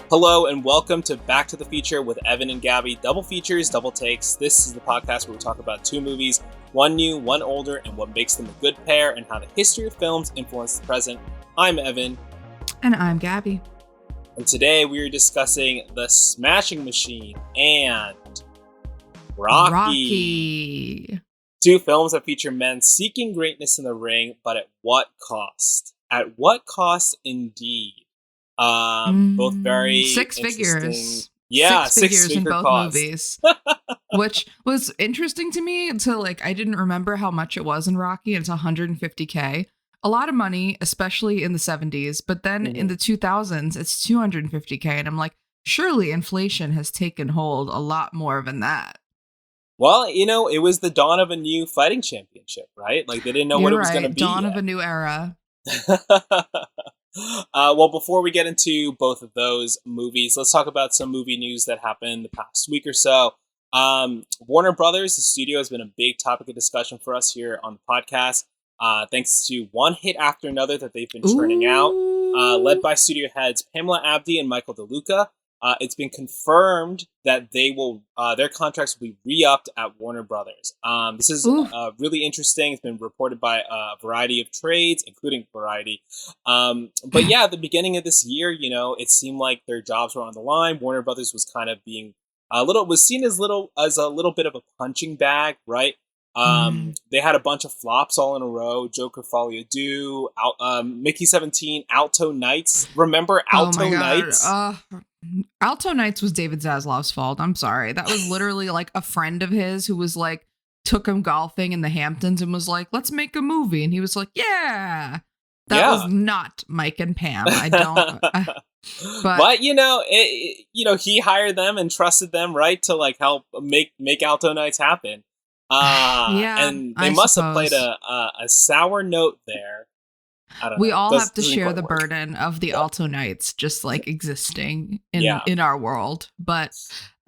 Hello and welcome to Back to the Future with Evan and Gabby. Double features, double takes. This is the podcast where we talk about two movies, one new, one older, and what makes them a good pair and how the history of films influence the present. I'm Evan. And I'm Gabby. And today we are discussing The Smashing Machine and Rocky. Two films that feature men seeking greatness in the ring, but at what cost? At what cost indeed? Both very six figures. Yeah, six figures in both cost. movies. Which was interesting to me until I didn't remember how much it was in Rocky. It's $150K. A lot of money, especially in the 70s. But then in the 2000s, it's $250K. And I'm like, surely inflation has taken hold a lot more than that. Well, it was the dawn of a new fighting championship, right? Like they didn't know what it was going to be. Dawn of a new era. Well, before we get into both of those movies, let's talk about some movie news that happened the past week or so. Warner Brothers, the studio, has been a big topic of discussion for us here on the podcast, thanks to one hit after another that they've been churning out, led by studio heads Pamela Abdy and Michael DeLuca. It's been confirmed that they will their contracts will be re-upped at Warner Brothers. This is really interesting. It's been reported by a variety of trades, including Variety. But yeah, at the beginning of this year, it seemed like their jobs were on the line. Warner Brothers was kind of being was seen as a little bit of a punching bag, right? They had a bunch of flops all in a row. Joker Folie à Deux, Mickey 17, Alto Nights. Remember Alto Nights? Alto Nights was David Zaslav's fault. I'm sorry. That was literally a friend of his who was took him golfing in the Hamptons and was like, let's make a movie. And he was like, yeah. That was not Mike and Pam. I don't. But he hired them and trusted them, right, to help make Alto Nights happen. And they must have played a sour note there. I don't know. We all have to share the burden of the Alto Nights just existing in our world. But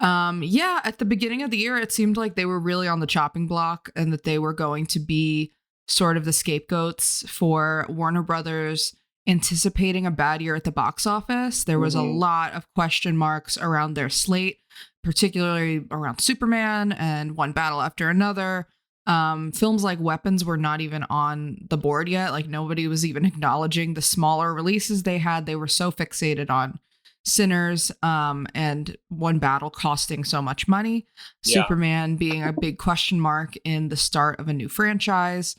at the beginning of the year, it seemed like they were really on the chopping block and that they were going to be sort of the scapegoats for Warner Brothers anticipating a bad year at the box office. There was a lot of question marks around their slate, particularly around Superman and One Battle After Another. Films like Weapons were not even on the board yet. Nobody was even acknowledging the smaller releases they had. They were so fixated on Sinners and One Battle costing so much money. Superman being a big question mark in the start of a new franchise.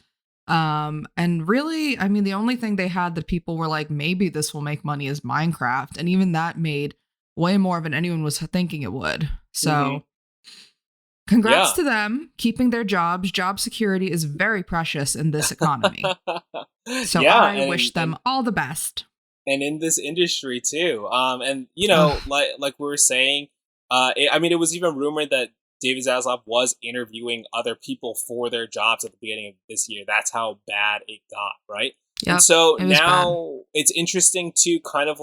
And really, the only thing they had that people were like, maybe this will make money is Minecraft. And even that made way more than anyone was thinking it would. So congrats to them keeping their jobs. Job security is very precious in this economy. So I wish them all the best. And in this industry too. Like we were saying, it was even rumored that David Zaslav was interviewing other people for their jobs at the beginning of this year. That's how bad it got, right? Yep, and so now it's interesting to kind of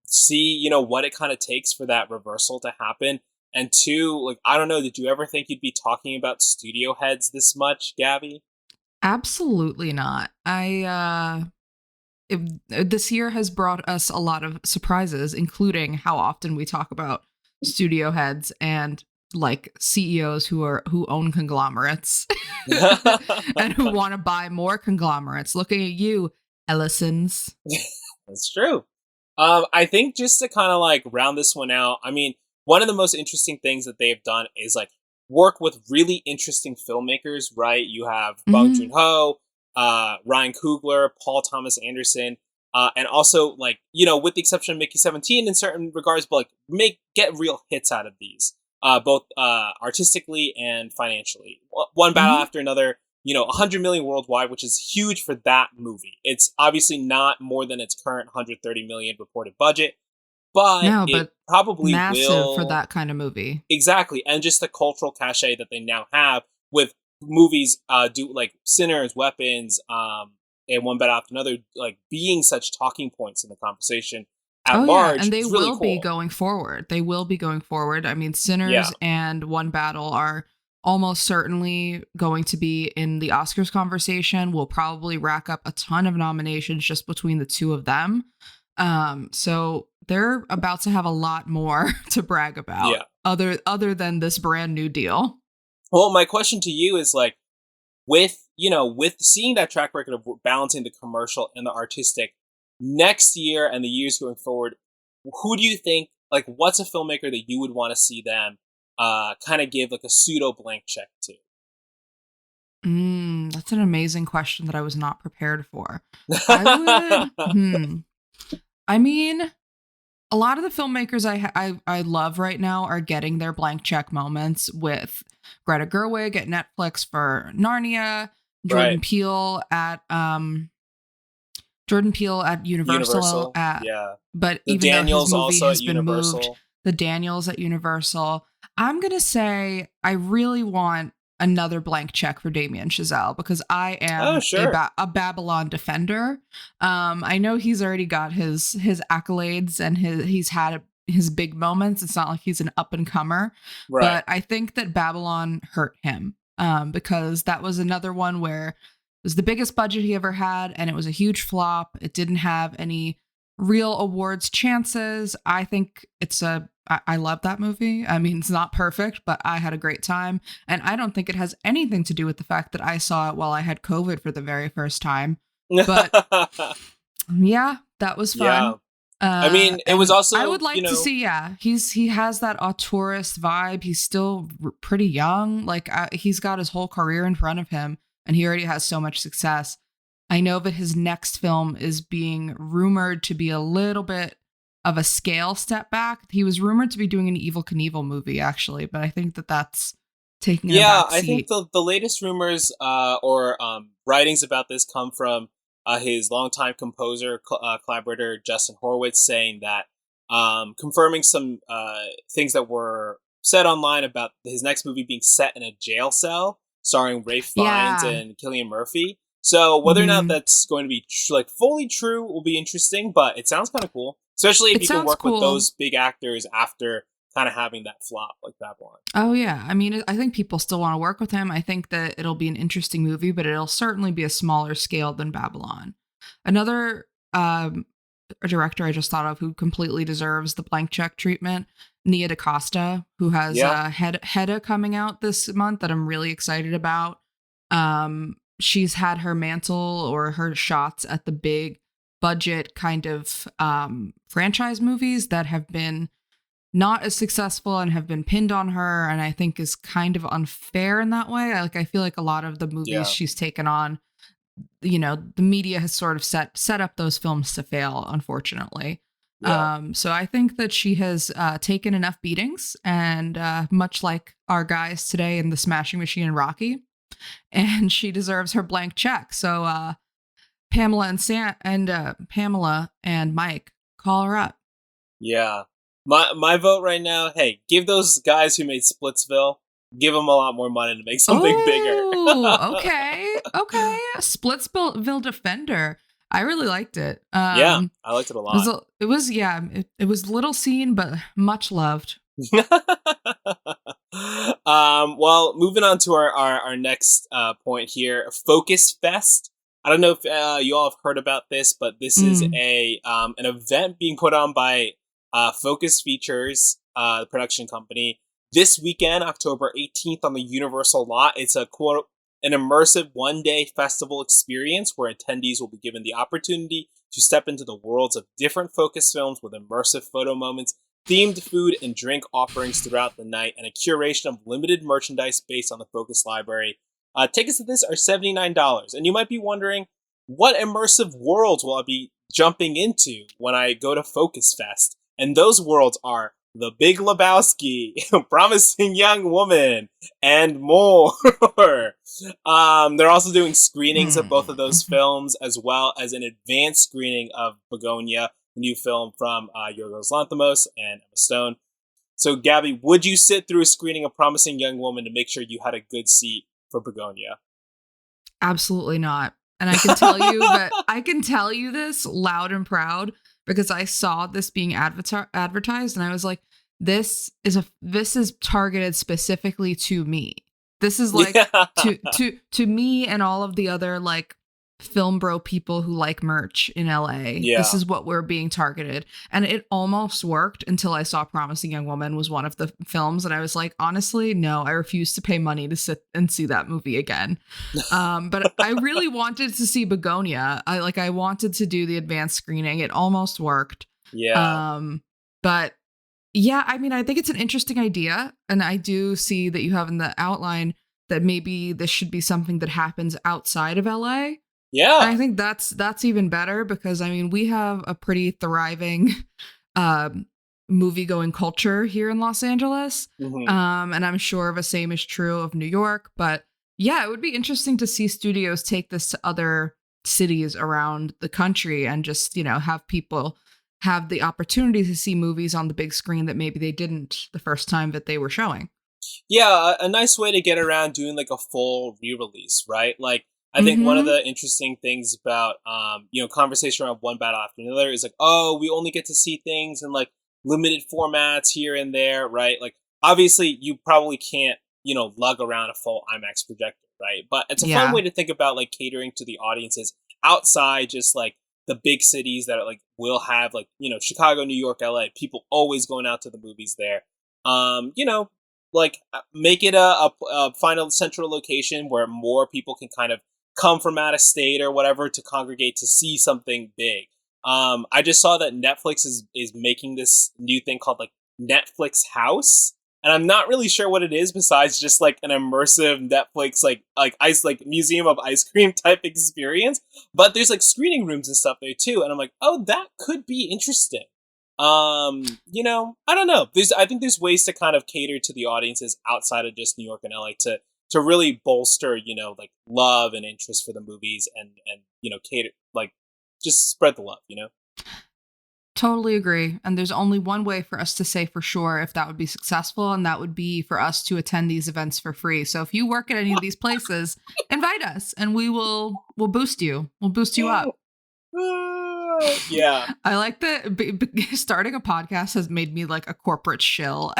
see, what it kind of takes for that reversal to happen. And two, I don't know, did you ever think you'd be talking about studio heads this much, Gabby? Absolutely not. This year has brought us a lot of surprises, including how often we talk about studio heads and CEOs who own conglomerates and who want to buy more conglomerates. Looking at you, Ellisons. That's true. I think just to kind of round this one out, one of the most interesting things that they've done is work with really interesting filmmakers, right? You have Bong Joon-ho, Ryan Coogler, Paul Thomas Anderson, and also with the exception of Mickey 17 in certain regards, but get real hits out of these, both artistically and financially. One Battle After Another, 100 million worldwide, which is huge for that movie. It's obviously not more than its current 130 million reported budget, but it probably massive will for that kind of movie. Exactly, and just the cultural cachet that they now have with movies Sinners, Weapons, and One Battle After Another, being such talking points in the conversation at large. And they will really be going forward. They will be going forward. Sinners and One Battle are almost certainly going to be in the Oscars conversation. We'll probably rack up a ton of nominations just between the two of them. So they're about to have a lot more to brag about, other than this brand new deal. Well, my question to you is like, with seeing that track record of balancing the commercial and the artistic, next year and the years going forward, who do you think, like, what's a filmmaker that you would want to see them kind of give like a pseudo blank check to? That's an amazing question that I was not prepared for. I would. I mean, a lot of the filmmakers I love right now are getting their blank check moments, with Greta Gerwig at Netflix for Narnia, Jordan Peele at Universal. But the even Daniels though his movie has been Universal. moved, the Daniels at Universal. I'm gonna say I really want another blank check for Damien Chazelle, because I am a Babylon defender. I know he's already got his accolades and he's had his big moments. It's not like he's an up and comer, but I think that Babylon hurt him because that was another one where it was the biggest budget he ever had, and it was a huge flop. It didn't have any real awards chances. I think I love that movie. I mean, it's not perfect, but I had a great time. And I don't think it has anything to do with the fact that I saw it while I had COVID for the very first time. But yeah, that was fun. Yeah. I mean, it was also, I would like to see, he has that auteurist vibe. He's still pretty young. Like he's got his whole career in front of him, and he already has so much success. I know that his next film is being rumored to be a little bit of a scale step back. He was rumored to be doing an Evel Knievel movie, actually, but I think that's taking a back seat. I think the latest rumors or writings about this come from his longtime composer, collaborator, Justin Horwitz, saying that, confirming some things that were said online about his next movie being set in a jail cell, starring Ralph Fiennes and Cillian Murphy. So whether or not that's going to be fully true will be interesting, but it sounds kind of cool, especially if you can work with those big actors after kind of having that flop like Babylon. Oh yeah, I mean, I think people still want to work with him. I think that it'll be an interesting movie, but it'll certainly be a smaller scale than Babylon. Another director I just thought of who completely deserves the blank check treatment, Nia DaCosta, who has Hedda coming out this month that I'm really excited about. She's had her mantle or her shots at the big budget kind of franchise movies that have been not as successful and have been pinned on her, and I think is kind of unfair in that way. I feel like a lot of the movies she's taken on, the media has sort of set up those films to fail, unfortunately. So I think that she has taken enough beatings, and much like our guys today in the Smashing Machine and Rocky, and she deserves her blank check. So Pamela and Mike, call her up. Yeah. My vote right now, hey, give those guys who made Splitsville, give them a lot more money to make something bigger. Okay. Splitsville Defender. I really liked it. I liked it a lot. It was little seen, but much loved. Well, moving on to our next point here, Focus Fest. I don't know if you all have heard about this, but this is an event being put on by Focus Features, the production company, this weekend, October 18th, on the Universal lot. It's an immersive one-day festival experience where attendees will be given the opportunity to step into the worlds of different Focus films with immersive photo moments, themed food and drink offerings throughout the night, and a curation of limited merchandise based on the Focus library. Tickets to this are $79, and you might be wondering, what immersive worlds will I be jumping into when I go to Focus Fest? And those worlds are The Big Lebowski, Promising Young Woman, and more. They're also doing screenings of both of those films, as well as an advanced screening of Begonia, the new film from Yorgos Lanthimos and Emma Stone. So, Gabby, would you sit through a screening of Promising Young Woman to make sure you had a good seat for Begonia? Absolutely not. And I can tell you that I can tell you this loud and proud, because I saw this being advertised and I was like, this is targeted specifically to me. This is like to me and all of the other like film bro people who like merch in LA. Yeah. This is what we're being targeted. And it almost worked until I saw Promising Young Woman was one of the films. And I was like, honestly, no, I refuse to pay money to sit and see that movie again. But I really wanted to see Begonia. I wanted to do the advanced screening. It almost worked. Yeah. But yeah, I mean, I think it's an interesting idea. And I do see that you have in the outline that maybe this should be something that happens outside of LA. Yeah. And I think that's even better because, I mean, we have a pretty thriving movie-going culture here in Los Angeles. Mm-hmm. And I'm sure the same is true of New York. But yeah, it would be interesting to see studios take this to other cities around the country and just, have people have the opportunity to see movies on the big screen that maybe they didn't the first time that they were showing. Yeah, a nice way to get around doing like a full re-release, right? Like, I think one of the interesting things about, conversation around One Battle After Another is like, oh, we only get to see things in like limited formats here and there, right? Like, obviously, you probably can't, lug around a full IMAX projector, right? But it's a fun way to think about like catering to the audiences outside just like the big cities that are, like will have like, Chicago, New York, LA, people always going out to the movies there. Like make it a final central location where more people can kind of come from out of state or whatever to congregate to see something big. I just saw that Netflix is making this new thing called like Netflix House, and I'm not really sure what it is besides just like an immersive Netflix like museum of ice cream type experience. But there's like screening rooms and stuff there too, and I'm like, oh, that could be interesting. I don't know. I think there's ways to kind of cater to the audiences outside of just New York and LA to really bolster, like love and interest for the movies and cater, like just spread the love, Totally agree. And there's only one way for us to say for sure if that would be successful, and that would be for us to attend these events for free. So if you work at any of these places, invite us and we'll boost you. We'll boost you up. Yeah. I like that starting a podcast has made me like a corporate shill.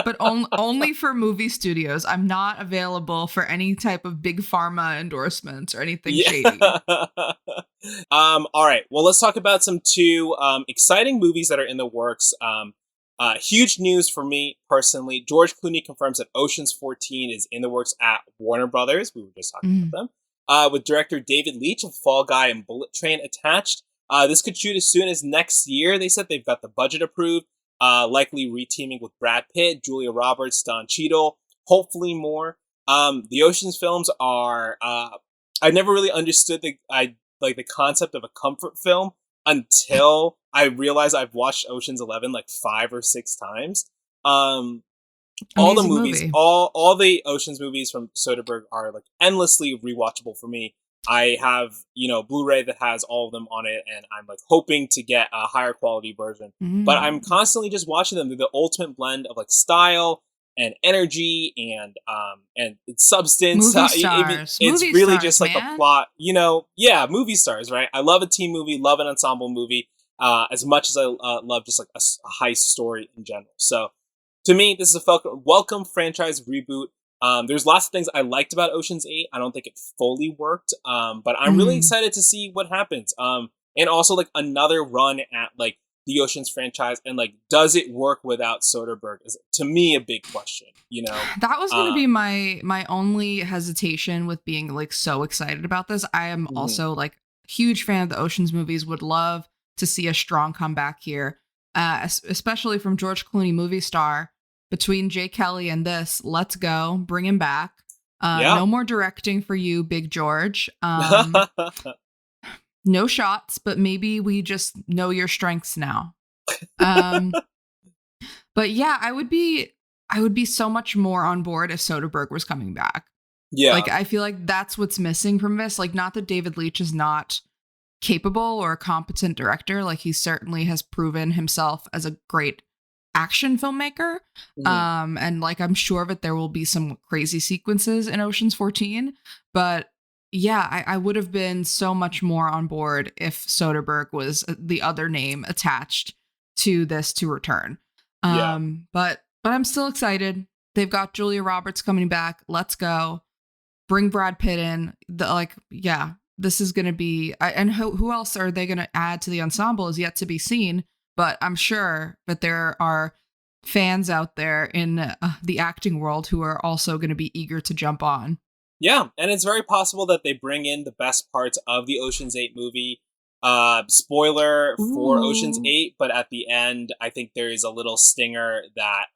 But only for movie studios. I'm not available for any type of big pharma endorsements or anything shady. All right. Well, let's talk about some two exciting movies that are in the works. Huge news for me personally. George Clooney confirms that Ocean's 14 is in the works at Warner Brothers. We were just talking about them. With director David Leitch of Fall Guy and Bullet Train attached. This could shoot as soon as next year. They said they've got the budget approved. Likely reteaming with Brad Pitt, Julia Roberts, Don Cheadle, hopefully more. The Ocean's films are, I never really understood the concept of a comfort film until I realized I've watched Ocean's 11 like 5 or 6 times. All the movies, all the Ocean's movies from Soderbergh are like endlessly rewatchable for me. I have, Blu-ray that has all of them on it, and I'm like hoping to get a higher quality version. But I'm constantly just watching them. They're the ultimate blend of like style and energy and substance. Movie stars. It's movie really stars, just like man. a plot, movie stars, right? I love a team movie, love an ensemble movie, as much as I love just like a heist story in general. So to me, this is a welcome franchise reboot. There's lots of things I liked about Ocean's 8. I don't think it fully worked, but I'm really excited to see what happens. And also like another run at like the Ocean's franchise, and like, does it work without Soderbergh? Is to me a big question. That was going to be my only hesitation with being like so excited about this. I am also like huge fan of the Ocean's movies. Would love to see a strong comeback here, especially from George Clooney, movie star. Between Jay Kelly and this, let's go. Bring him back. No more directing for you, Big George. No shots, but maybe we just know your strengths now. But yeah, I would be so much more on board if Soderbergh was coming back. Yeah. Like, I feel like that's what's missing from this. Like, not that David Leitch is not capable or a competent director. Like, he certainly has proven himself as a great action filmmaker. And like, I'm sure that there will be some crazy sequences in Ocean's 14, but yeah, I would have been so much more on board if Soderbergh was the other name attached to this to return. But I'm still excited. They've got Julia Roberts coming back. Let's go. bring Brad Pitt in. This is going to be, and who else are they going to add to the ensemble is yet to be seen. But I'm sure that there are fans out there in the acting world who are also going to be eager to jump on. Yeah, and it's very possible that they bring in the best parts of the Ocean's 8 movie. Spoiler for Ocean's 8, but at the end, I think there is a little stinger that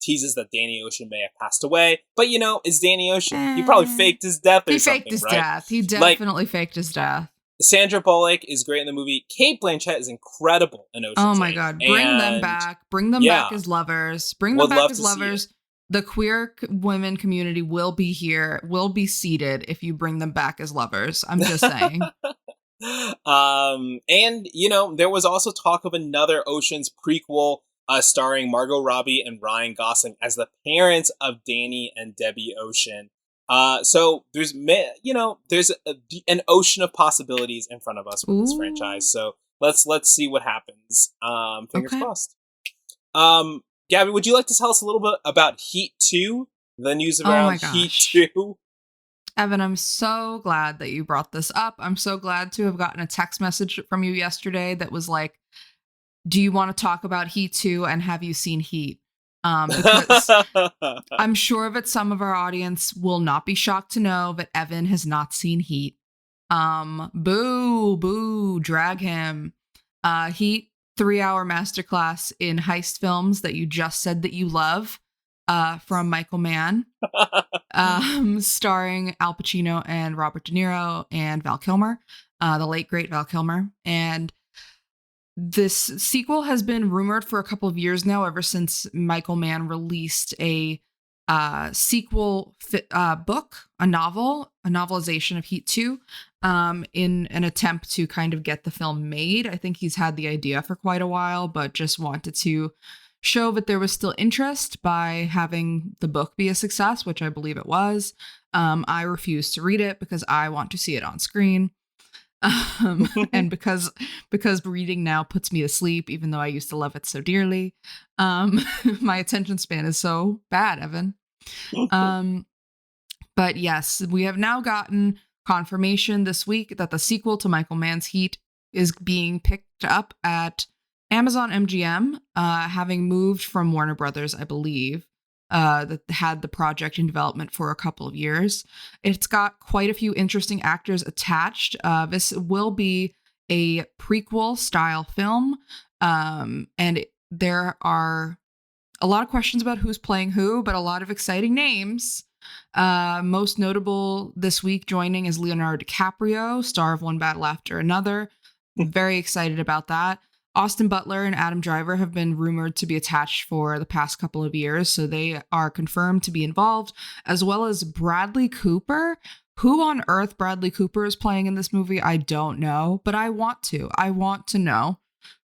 teases that Danny Ocean may have passed away. But, it's Danny Ocean. He probably faked his death or something, He faked his right? death. He definitely faked his death. Sandra Bullock is great in the movie. Cate Blanchett is incredible in Ocean's 8. Oh my God. Bring them back. Bring them back as lovers. Bring them back as lovers. The queer women community will be here, will be seated if you bring them back as lovers. I'm just saying. And, there was also talk of another Ocean's prequel starring Margot Robbie and Ryan Gosling as the parents of Danny and Debbie Ocean. So there's an ocean of possibilities in front of us with this franchise. So let's see what happens. Fingers crossed. Gabby, would you like to tell us a little bit about Heat 2? The news around Heat 2? Evan, I'm so glad that you brought this up. I'm so glad to have gotten a text message from you yesterday that was like, do you want to talk about Heat 2 and have you seen Heat? Because I'm sure that some of our audience will not be shocked to know that Evan has not seen Heat. Boo, drag him. Heat, 3-hour masterclass in heist films that you just said that you love, from Michael Mann, starring Al Pacino and Robert De Niro and Val Kilmer, the late great Val Kilmer. And this sequel has been rumored for a couple of years now, ever since Michael Mann released a sequel book, a novelization of Heat 2, in an attempt to kind of get the film made. I think he's had the idea for quite a while, but just wanted to show that there was still interest by having the book be a success, which I believe it was. I refuse to read it because I want to see it on screen. And because reading now puts me to sleep, even though I used to love it so dearly. My attention span is so bad, Evan. But yes, we have now gotten confirmation this week that the sequel to Michael Mann's Heat is being picked up at Amazon MGM, having moved from Warner Brothers, I believe, that had the project in development for a couple of years. It's got quite a few interesting actors attached. This will be a prequel style film, and there are a lot of questions about who's playing who, but a lot of exciting names. Most notable this week joining is Leonardo DiCaprio, star of One Battle After Another. Very excited about that. Austin Butler and Adam Driver have been rumored to be attached for the past couple of years, so they are confirmed to be involved, as well as Bradley Cooper. Who on earth Bradley Cooper is playing in this movie, I don't know, but I want to. I want to know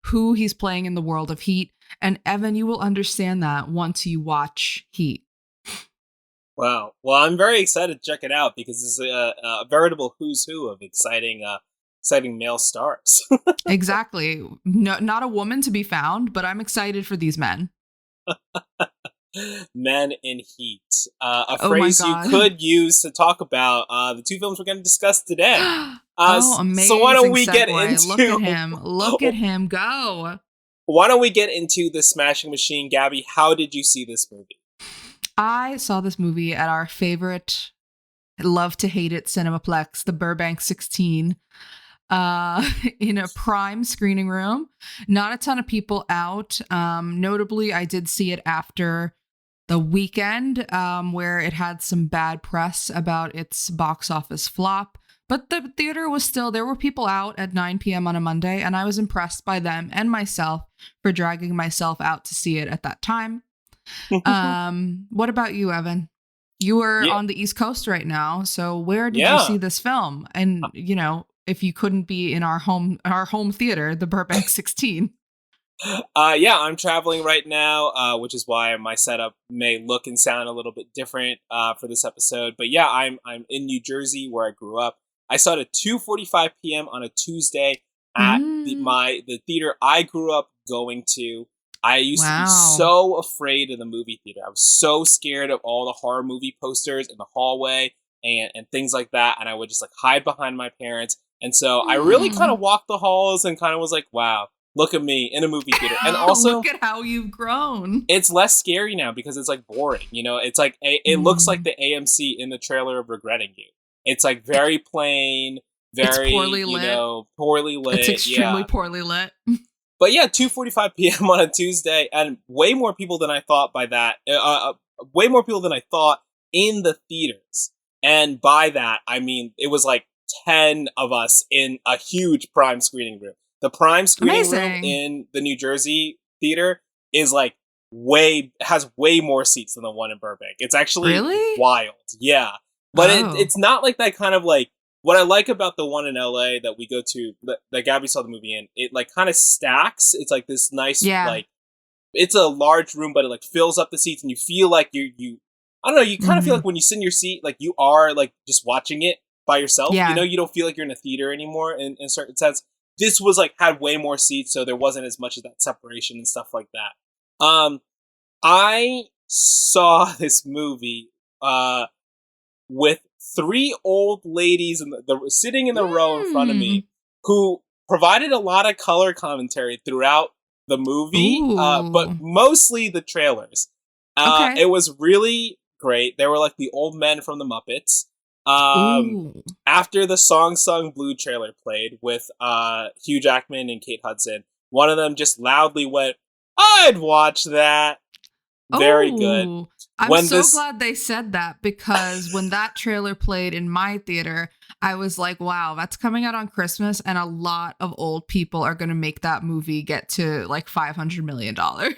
who he's playing in the world of Heat. And Evan, you will understand that once you watch Heat. Wow. Well, I'm very excited to check it out because it's a veritable who's who of exciting male stars. Exactly. No, not a woman to be found, but I'm excited for these men. Men in Heat. A phrase you could use to talk about the two films we're going to discuss today. Amazing. So why don't we segue. Get into... Look at him. Look at him go. Why don't we get into The Smashing Machine? Gabby, how did you see this movie? I saw this movie at our favorite, love to hate it, Cinemaplex, the Burbank 16. In a prime screening room. Not a ton of people out. Notably, I did see it after The Weekend, where it had some bad press about its box office flop. But the theater was still, there were people out at 9 p.m. on a Monday, and I was impressed by them and myself for dragging myself out to see it at that time. What about you, Evan? You were on the East Coast right now, so where did you see this film? And, if you couldn't be in our home theater, the Burbank 16. I'm traveling right now, which is why my setup may look and sound a little bit different for this episode. But yeah, I'm in New Jersey where I grew up. I saw it at 2:45 p.m. on a Tuesday at the theater I grew up going to. I used to be so afraid of the movie theater. I was so scared of all the horror movie posters in the hallway and things like that. And I would just like hide behind my parents. And so I really kind of walked the halls and kind of was like, wow, look at me in a movie theater. And also, look at how you've grown. It's less scary now because it's like boring. You know, it's like it looks like the AMC in the trailer of Regretting You. It's like very plain, very poorly lit. Poorly lit. It's extremely poorly lit. But yeah, 2:45 p.m. on a Tuesday, and way more people than I thought by that. Way more people than I thought in the theaters. And by that, I mean it was like 10 of us in a huge prime screening room. The prime screening room in the New Jersey theater is like has way more seats than the one in Burbank. It's actually really wild. Yeah. But it's not like that kind of like, what I like about the one in LA that we go to, that Gabby saw the movie in, it like kind of stacks. It's like this nice, like, it's a large room, but it like fills up the seats and you feel like you I don't know, you kind of feel like when you sit in your seat, like you are like just watching it by yourself. Yeah. You know, you don't feel like you're in a theater anymore in a certain sense. This was like, had way more seats, so there wasn't as much of that separation and stuff like that. I saw this movie, with 3 old ladies sitting in the row in front of me who provided a lot of color commentary throughout the movie, but mostly the trailers. It was really great. They were like the old men from the Muppets. After the Song Sung Blue trailer played with Hugh Jackman and Kate Hudson, one of them just loudly went, "I'd watch that." Very good. I'm glad they said that, because when that trailer played in my theater, I was like, wow, that's coming out on Christmas and a lot of old people are going to make that movie get to like $500 million. But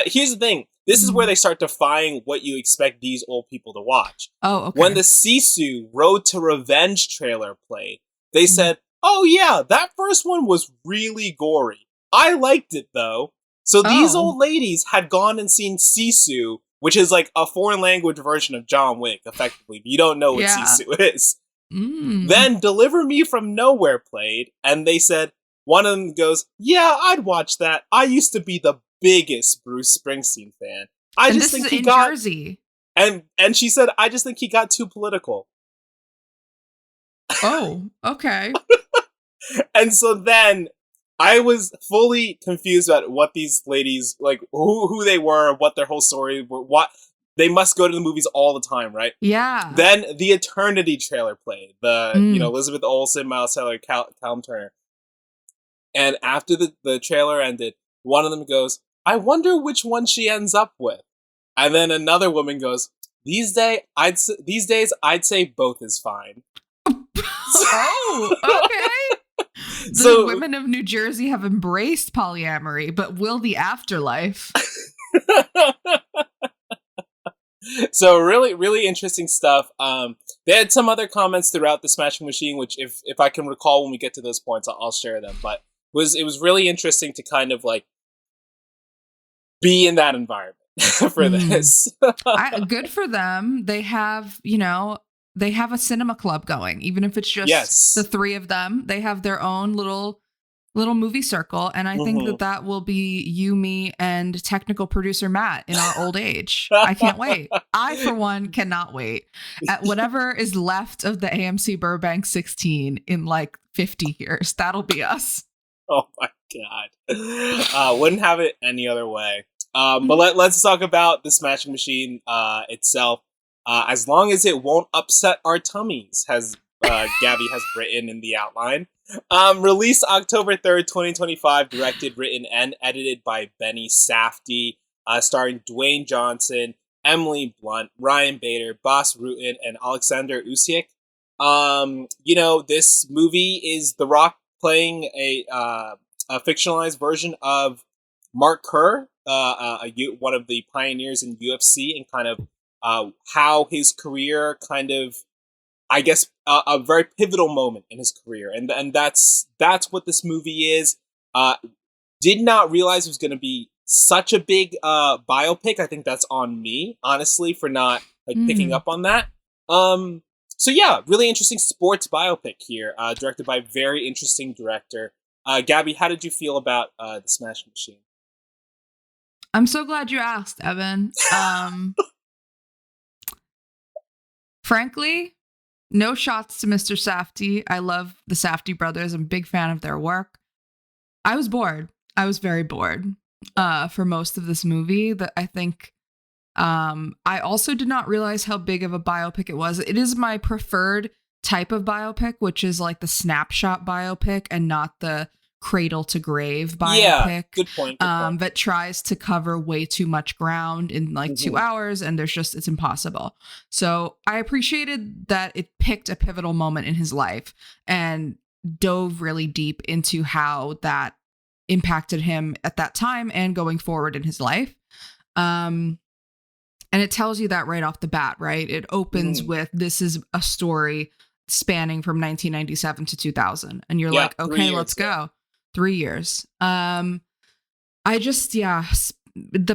here's the thing. This is where they start defying what you expect these old people to watch. Oh, okay. When the Sisu Road to Revenge trailer played, they said, oh yeah, that first one was really gory. I liked it though. So these old ladies had gone and seen Sisu, which is like a foreign language version of John Wick, effectively. You don't know what Sisu is. Then Deliver Me From Nowhere played, and they said, one of them goes, yeah, I'd watch that. I used to be the biggest Bruce Springsteen fan. I just think he got Jersey. And she said, I just think he got too political. Oh, okay. And so then I was fully confused about what these ladies, like, who they were, what their whole story were, what they must go to the movies all the time, right? Yeah. Then the Eternity trailer played, Elizabeth Olsen, Miles Teller, Callum Turner. And after the trailer ended, one of them goes, I wonder which one she ends up with. And then another woman goes, these days I'd say both is fine. Oh, okay. The women of New Jersey have embraced polyamory, but will the afterlife? So really, really interesting stuff. They had some other comments throughout the Smashing Machine, which if I can recall when we get to those points, I'll share them. But it was really interesting to kind of like be in that environment for this. Good for them. They have, they have a cinema club going, even if it's just the 3 of them. They have their own little movie circle, and I think that will be you, me, and technical producer Matt in our old age. I can't wait. I, for one, cannot wait. At whatever is left of the AMC Burbank 16 in like 50 years, that'll be us. Oh my god! Wouldn't have it any other way. But let's talk about the Smashing Machine itself. As long as it won't upset our tummies, as Gabby has written in the outline. Released October 3rd, 2025, directed, written, and edited by Benny Safdie, starring Dwayne Johnson, Emily Blunt, Ryan Bader, Bas Rutten, and Alexander Usyk. This movie is The Rock playing a fictionalized version of Mark Kerr, one of the pioneers in UFC, and kind of how his career kind of, I guess, a very pivotal moment in his career. And that's what this movie is. Did not realize it was going to be such a big biopic. I think that's on me, honestly, for not picking up on that. So yeah, really interesting sports biopic here, directed by a very interesting director. Gabby, how did you feel about The Smashing Machine? I'm so glad you asked, Evan. Frankly, no shots to Mr. Safdie. I love the Safdie brothers. I'm a big fan of their work. I was bored. I was very bored for most of this movie. That I think I also did not realize how big of a biopic it was. It is my preferred type of biopic, which is like the snapshot biopic and not the cradle to grave biopic. Yeah, good point. That tries to cover way too much ground in like 2 hours, and it's impossible. So I appreciated that it picked a pivotal moment in his life and dove really deep into how that impacted him at that time and going forward in his life. And it tells you that right off the bat, right? It opens with, this is a story spanning from 1997 to 2000. And you're like, okay, let's go. 3 years. The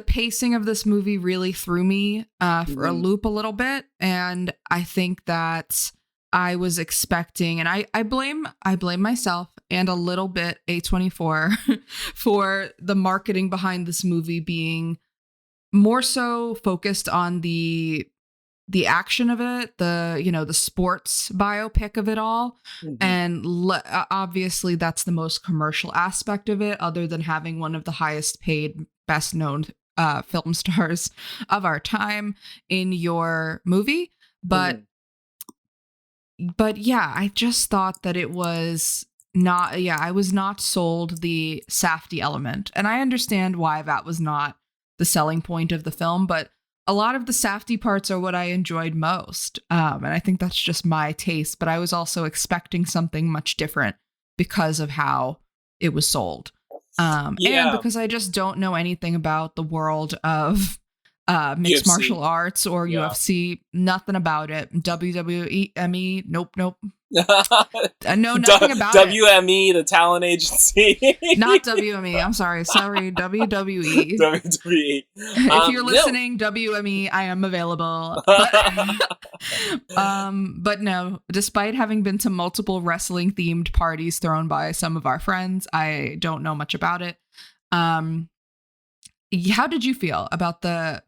pacing of this movie really threw me for a loop a little bit. And I think that I was expecting, and I blame myself and a little bit A24 for the marketing behind this movie being more so focused on the action of it, the sports biopic of it all. And obviously that's the most commercial aspect of it, other than having one of the highest paid, best known film stars of our time in your movie. But yeah, I just thought that it was not, I was not sold the Safdie element. And I understand why that was not the selling point of the film, but a lot of the Safdie parts are what I enjoyed most. And I think that's just my taste, but I was also expecting something much different because of how it was sold. And because I just don't know anything about the world of mixed UFC. Martial arts or UFC, nothing about it. WWE, nope. I know nothing about WME, the talent agency. Not WME. I'm sorry, WWE. WWE. If you're listening, WME, I am available. But no, despite having been to multiple wrestling themed parties thrown by some of our friends, I don't know much about it. How did you feel about the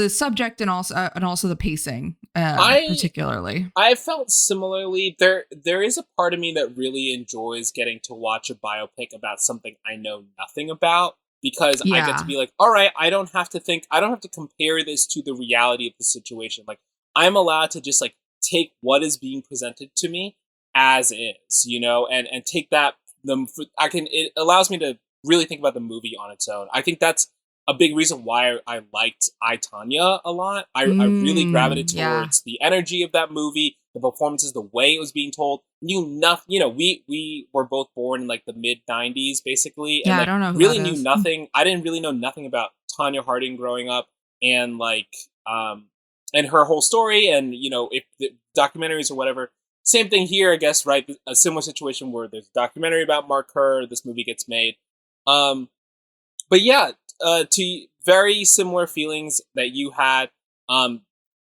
subject and also the pacing, particularly? I felt similarly. There is a part of me that really enjoys getting to watch a biopic about something I know nothing about, because I get to be like, all right, I don't have to compare this to the reality of the situation. Like, I'm allowed to just like take what is being presented to me as is, and take that. It allows me to really think about the movie on its own. I think that's a big reason why I liked I, Tonya a lot. I really gravitated towards the energy of that movie, the performances, the way it was being told. We were both born in like the mid 90s, basically. And, I don't know. Really knew nothing. I didn't really know nothing about Tonya Harding growing up, and and her whole story, and if the documentaries or whatever. Same thing here, I guess. Right, a similar situation where there's a documentary about Mark Kerr. This movie gets made. But yeah. To very similar feelings that you had,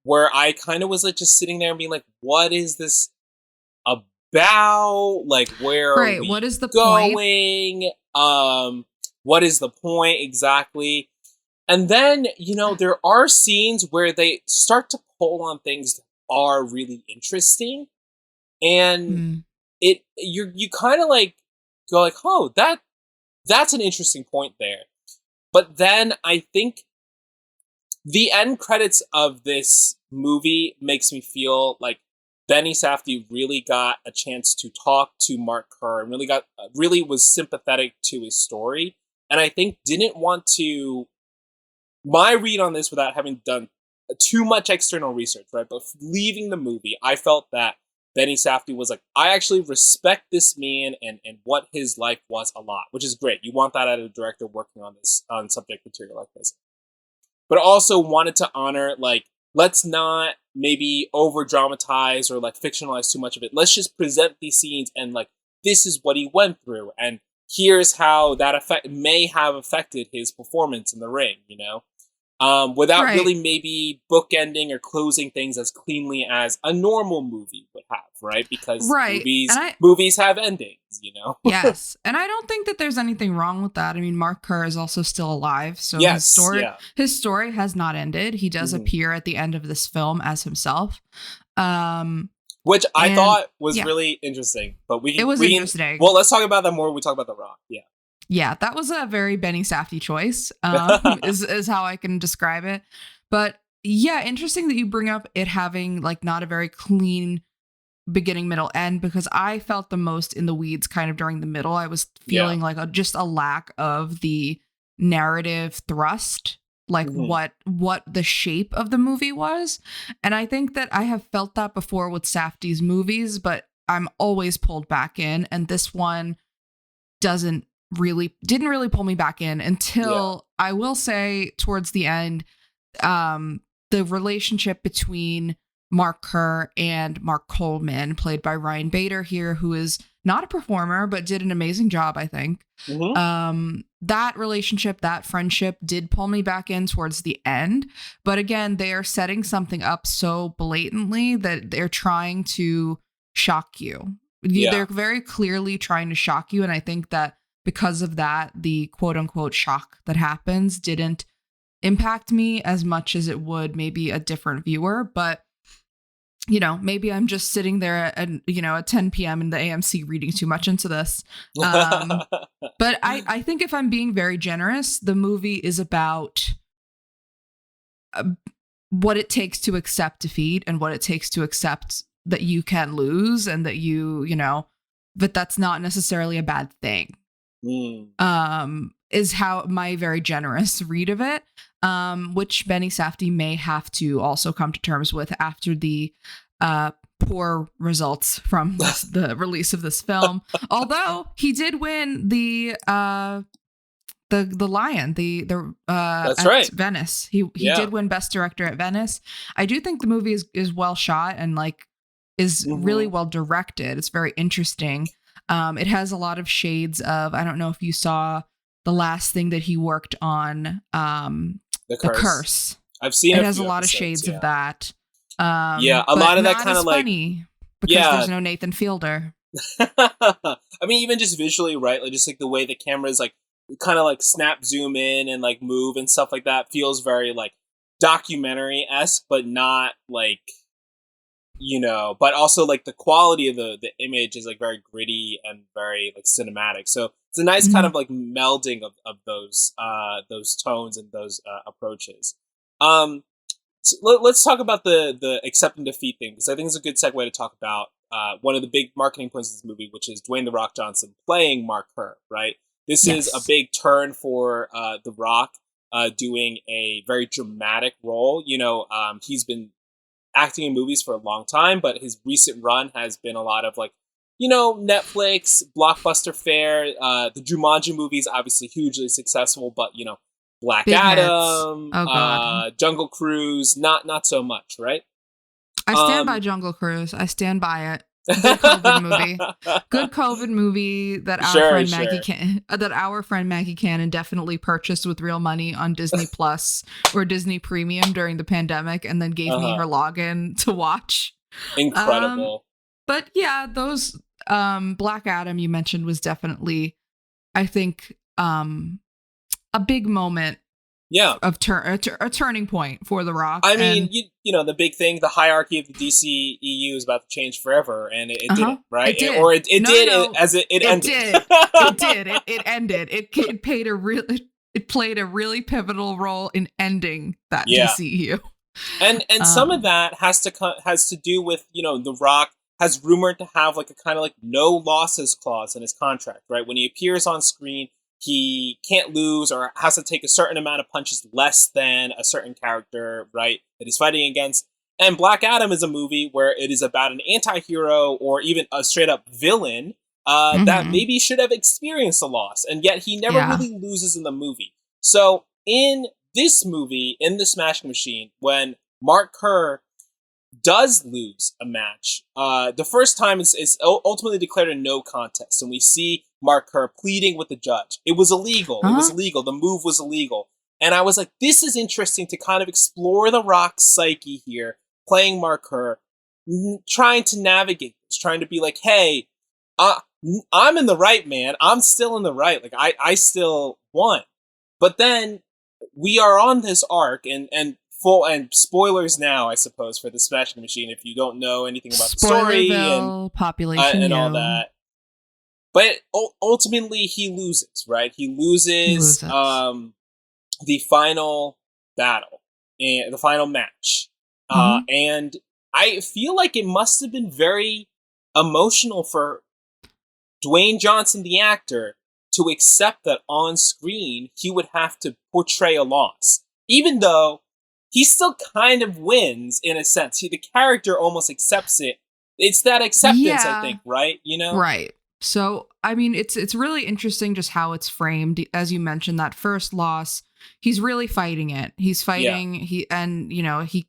where I kind of was like just sitting there and being like, what is this about? Like, where are we what is the going? What is the point exactly? And then, there are scenes where they start to pull on things that are really interesting. And you kind of like go like, oh, that's an interesting point there. But then I think the end credits of this movie makes me feel like Benny Safdie really got a chance to talk to Mark Kerr and really was sympathetic to his story. And I think didn't want to, my read on this without having done too much external research, right? But leaving the movie, I felt that Benny Safdie was like, I actually respect this man and what his life was a lot, which is great. You want that out of a director working on subject material like this. But also wanted to honor, like, let's not maybe over dramatize or like fictionalize too much of it. Let's just present these scenes and like, this is what he went through. And here's how that may have affected his performance in the ring, without really maybe bookending or closing things as cleanly as a normal movie would have, right? Because movies have endings, Yes, and I don't think that there's anything wrong with that. I mean, Mark Kerr is also still alive, so his story has not ended. He does appear at the end of this film as himself. Which I thought was really interesting, but interesting. Well, let's talk about that more when we talk about The Rock. Yeah. Yeah, that was a very Benny Safdie choice, is how I can describe it. But yeah, interesting that you bring up it having like not a very clean beginning, middle, end, because I felt the most in the weeds kind of during the middle. I was feeling like just a lack of the narrative thrust, like what the shape of the movie was. And I think that I have felt that before with Safdie's movies, but I'm always pulled back in. And this one didn't really pull me back in until I will say towards the end, the relationship between Mark Kerr and Mark Coleman, played by Ryan Bader here, who is not a performer, but did an amazing job, I think. That relationship, that friendship did pull me back in towards the end. But again, they are setting something up so blatantly that they're trying to shock you. They're very clearly trying to shock you. And I think that because of that, the quote unquote shock that happens didn't impact me as much as it would maybe a different viewer. But, you know, maybe I'm just sitting there at 10 p.m. in the AMC reading too much into this. But I think if I'm being very generous, the movie is about what it takes to accept defeat and what it takes to accept that you can lose and that but that's not necessarily a bad thing. Is how my very generous read of it, which Benny Safdie may have to also come to terms with after the poor results from the release of this film. Although he did win the Lion, that's at right, Venice. He did win Best Director at Venice. I do think the movie is well shot and is really well directed. It's very interesting. It has a lot of shades of, I don't know if you saw the last thing that he worked on, The Curse. I've seen it. It has a lot of shades of that. A lot of that kind of funny because there's no Nathan Fielder. I mean, even just visually, right? Like just like the way the cameras kind of snap zoom in and move and stuff like that feels very documentary-esque, but not but also the quality of the image is very gritty and very cinematic. So it's a nice kind of melding of those tones and those approaches. So let's talk about the accept and defeat thing, because I think it's a good segue to talk about one of the big marketing points of this movie, which is Dwayne "The Rock" Johnson playing Mark Kerr, right? This is a big turn for The Rock doing a very dramatic role. He's been acting in movies for a long time, but his recent run has been a lot of Netflix, blockbuster fare. The Jumanji movies, obviously hugely successful, but Black Big Adam, Jungle Cruise, not so much, right? I stand by Jungle Cruise. I stand by it. Good COVID movie. Good COVID movie that our friend Maggie Cannon definitely purchased with real money on Disney Plus or Disney Premium during the pandemic, and then gave me her login to watch. Incredible. But yeah, those Black Adam you mentioned was definitely, I think, a big moment. Yeah, of a turning point for The Rock. I mean, the big thing, the hierarchy of the DCEU is about to change forever, and it didn't, right? It did. It did. It ended. It did. It ended. It played a really pivotal role in ending that DCEU. And some of that has to do with The Rock has rumored to have a kind of no losses clause in his contract, right? When he appears on screen, he can't lose or has to take a certain amount of punches less than a certain character, right, that he's fighting against. And Black Adam is a movie where it is about an anti-hero or even a straight-up villain that maybe should have experienced a loss, and yet he never really loses in the movie. So in this movie, in The Smashing Machine, when Mark Kerr does lose a match, the first time is ultimately declared a no contest, and we see Mark Kerr pleading with the judge. It was illegal. It was illegal. The move was illegal. And I was like, this is interesting to kind of explore The Rock's psyche here, playing Mark Kerr, trying to navigate this, trying to be like, hey, I'm in the right, man. I'm still in the right. I still won. But then we are on this arc, and full and spoilers now, I suppose, for the Smashing Machine if you don't know anything about the story and population and all that. But ultimately, he loses, right? He loses. The final battle and the final match, and I feel like it must have been very emotional for Dwayne Johnson, the actor, to accept that on screen he would have to portray a loss, even though he still kind of wins in a sense. The character almost accepts it. It's that acceptance, I think, right? You know, right. So, I mean, it's really interesting just how it's framed. As you mentioned, that first loss, he's really fighting it. He's fighting. He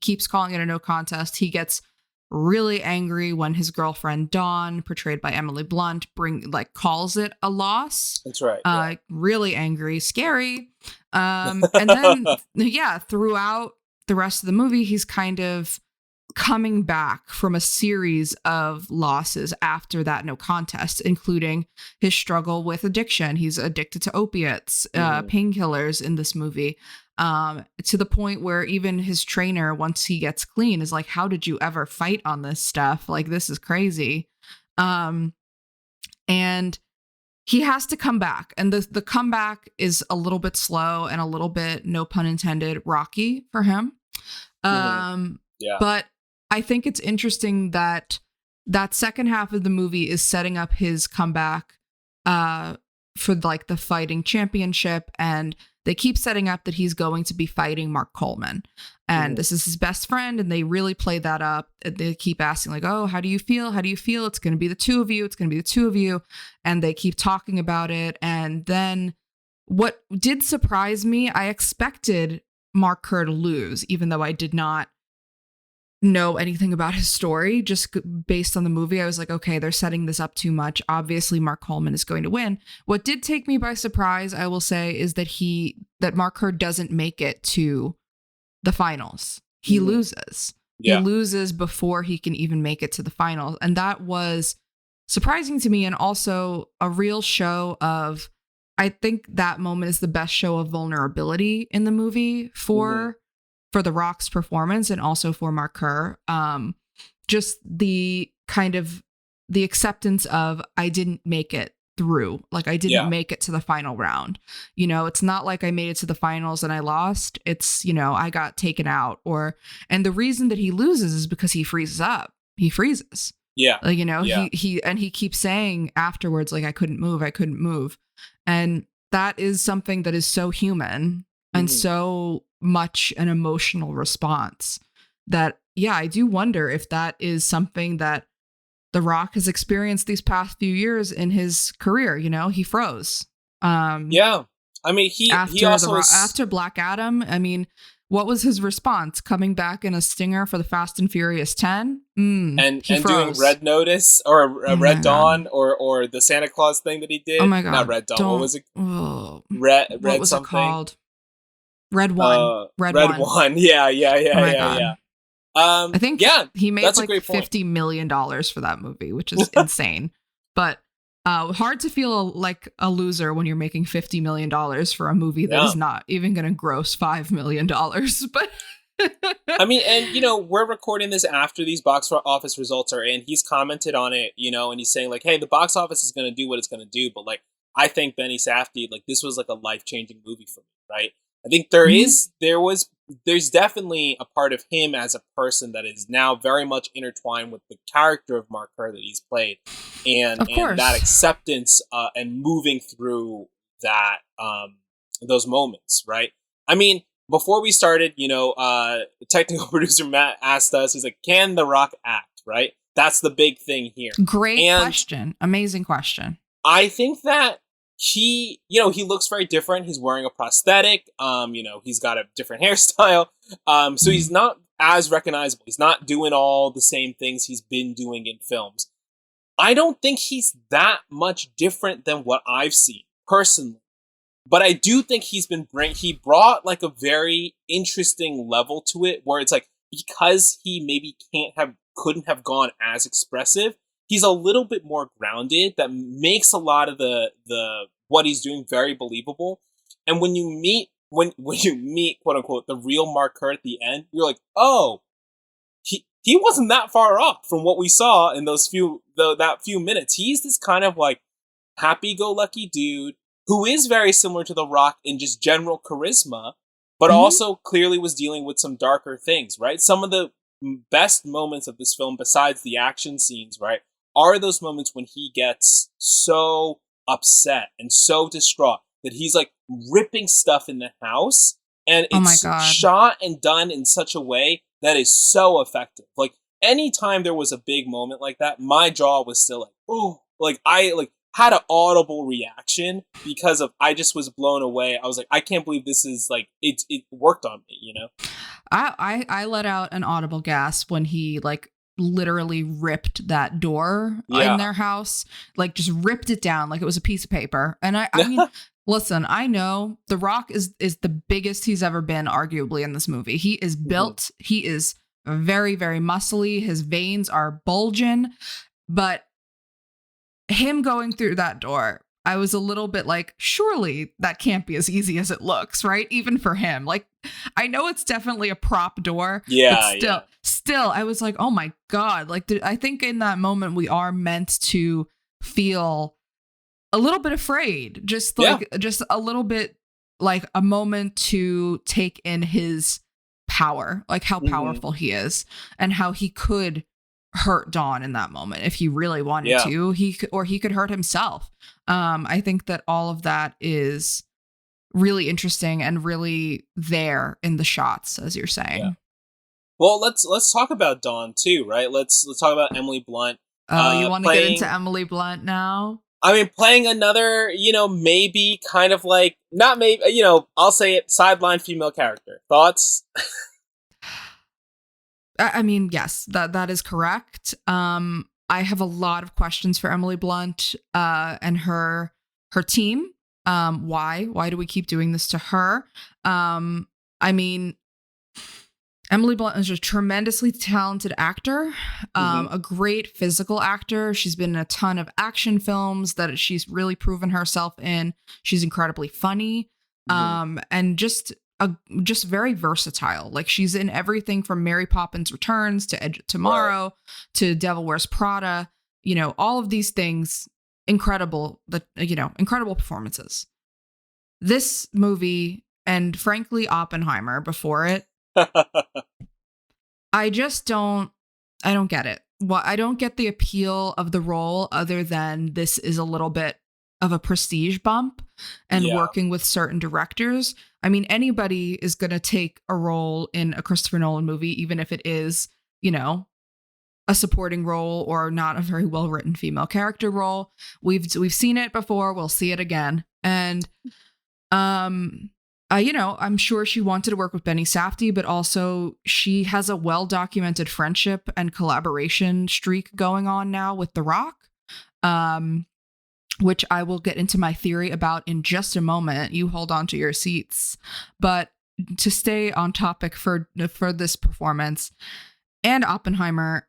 keeps calling it a no contest. He gets really angry when his girlfriend Dawn, portrayed by Emily Blunt, calls it a loss. That's right. Really angry, scary. And then throughout the rest of the movie, he's kind of coming back from a series of losses after that no contest, including his struggle with addiction. He's addicted to opiates, painkillers in this movie, to the point where even his trainer, once he gets clean, is like, how did you ever fight on this stuff? Like, this is crazy. And he has to come back. And the comeback is a little bit slow and a little bit, no pun intended, rocky for him. But I think it's interesting that second half of the movie is setting up his comeback for the fighting championship, and they keep setting up that he's going to be fighting Mark Coleman, and this is his best friend, and they really play that up. They keep asking like, oh, how do you feel? How do you feel? It's going to be the two of you. It's going to be the two of you. And they keep talking about it. And then what did surprise me, I expected Mark Kerr to lose, even though I did not know anything about his story. Just based on the movie, I was like, okay, they're setting this up too much. Obviously, Mark Coleman is going to win. What did take me by surprise, I will say, is that Mark Kerr doesn't make it to the finals. He loses. Yeah. He loses before he can even make it to the finals. And that was surprising to me, and also a real show of, I think that moment is the best show of vulnerability in the movie for The Rock's performance, and also for Mark Kerr. Just the kind of the acceptance of, I didn't make it through. Like, I didn't make it to the final round. You know, it's not like I made it to the finals and I lost. It's, I got taken out. And the reason that he loses is because he freezes up. He freezes. Yeah. Like, he keeps saying afterwards, like, I couldn't move. And that is something that is so human and so much an emotional response that, I do wonder if that is something that The Rock has experienced these past few years in his career. He froze. I mean, he also after Black Adam, I mean, what was his response? Coming back in a stinger for the Fast and Furious 10? And doing Red Notice or Red Dawn or the Santa Claus thing that he did. Oh my God. Not Red Dawn. What was it? Red what was something? It called? Red One. Red One. Yeah. I think he made like $50 million for that movie, which is insane. But hard to feel like a loser when you're making $50 million for a movie that is not even going to gross $5 million. But I mean, and we're recording this after these box office results are in. He's commented on it, and he's saying like, "Hey, the box office is going to do what it's going to do," but like, I think Benny Safdie, like, this was like a life-changing movie for me, right? I think there's definitely a part of him as a person that is now very much intertwined with the character of Mark Kerr that he's played, and that acceptance and moving through that those moments, right? I mean, before we started, technical producer Matt asked us, he's like, "Can The Rock act?" Right? That's the big thing here. Great question. Amazing question. I think that he looks very different. He's wearing a prosthetic. He's got a different hairstyle. So he's not as recognizable. He's not doing all the same things he's been doing in films. I don't think he's that much different than what I've seen personally. But I do think he brought like a very interesting level to it, where it's like, because he maybe couldn't have gone as expressive, he's a little bit more grounded. That makes a lot of the what he's doing very believable. And when you meet when you meet, quote unquote, the real Mark Kerr at the end, you're like, oh, he wasn't that far off from what we saw in that few minutes. He's this kind of like happy-go-lucky dude who is very similar to The Rock in just general charisma, but also clearly was dealing with some darker things, right? Some of the best moments of this film, besides the action scenes, right, are those moments when he gets so upset and so distraught that he's like ripping stuff in the house, and it's shot and done in such a way that is so effective. Like, anytime there was a big moment like that, my jaw was still like, oh, like I had an audible reaction because of, I just was blown away. I was like, I can't believe this is like, it worked on me, you know? I let out an audible gasp when he like literally ripped that door in their house, like just ripped it down like it was a piece of paper. And I mean, listen, I know The Rock is the biggest he's ever been, arguably, in this movie. He is built. He is very, very muscly. His veins are bulging. But him going through that door, I was a little bit like, surely that can't be as easy as it looks, right? Even for him. Like, I know it's definitely a prop door. Yeah. But still, I was like, oh my God. Like, I think in that moment we are meant to feel a little bit afraid, just a little bit, like a moment to take in his power, like how powerful he is and how he could hurt Dawn in that moment if he really wanted to. He could hurt himself. I think that all of that is really interesting and really there in the shots, as you're saying. Yeah. Well, let's talk about Dawn too, right? Let's talk about Emily Blunt. Oh, you want to get into Emily Blunt now? I mean, playing another, maybe kind of like, not maybe, I'll say it, sideline female character. Thoughts? I mean, yes, that is correct. I have a lot of questions for Emily Blunt and her team. Why do we keep doing this to her? I mean, Emily Blunt is a tremendously talented actor, a great physical actor. She's been in a ton of action films that she's really proven herself in. She's incredibly funny, and just very versatile. Like, she's in everything from Mary Poppins Returns to Edge of Tomorrow to Devil Wears Prada. All of these things, incredible performances. This movie, and frankly Oppenheimer before it, I don't get it. Well, I don't get the appeal of the role other than this is a little bit of a prestige bump and working with certain directors. I mean, anybody is going to take a role in a Christopher Nolan movie, even if it is, a supporting role or not a very well written female character role. We've seen it before. We'll see it again. And, I'm sure she wanted to work with Benny Safdie, but also she has a well-documented friendship and collaboration streak going on now with The Rock, which I will get into my theory about in just a moment. You hold on to your seats. But to stay on topic for this performance and Oppenheimer,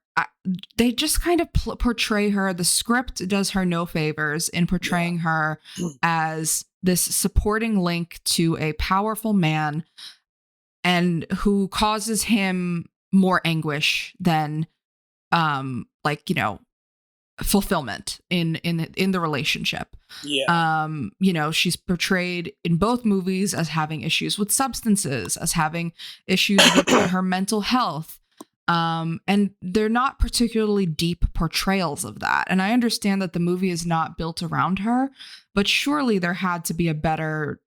they just kind of portray her. The script does her no favors in portraying her as this supporting link to a powerful man and who causes him more anguish than fulfillment in the relationship. She's portrayed in both movies as having issues with substances, as having issues with her mental health. And they're not particularly deep portrayals of that. And I understand that the movie is not built around her, but surely there had to be a better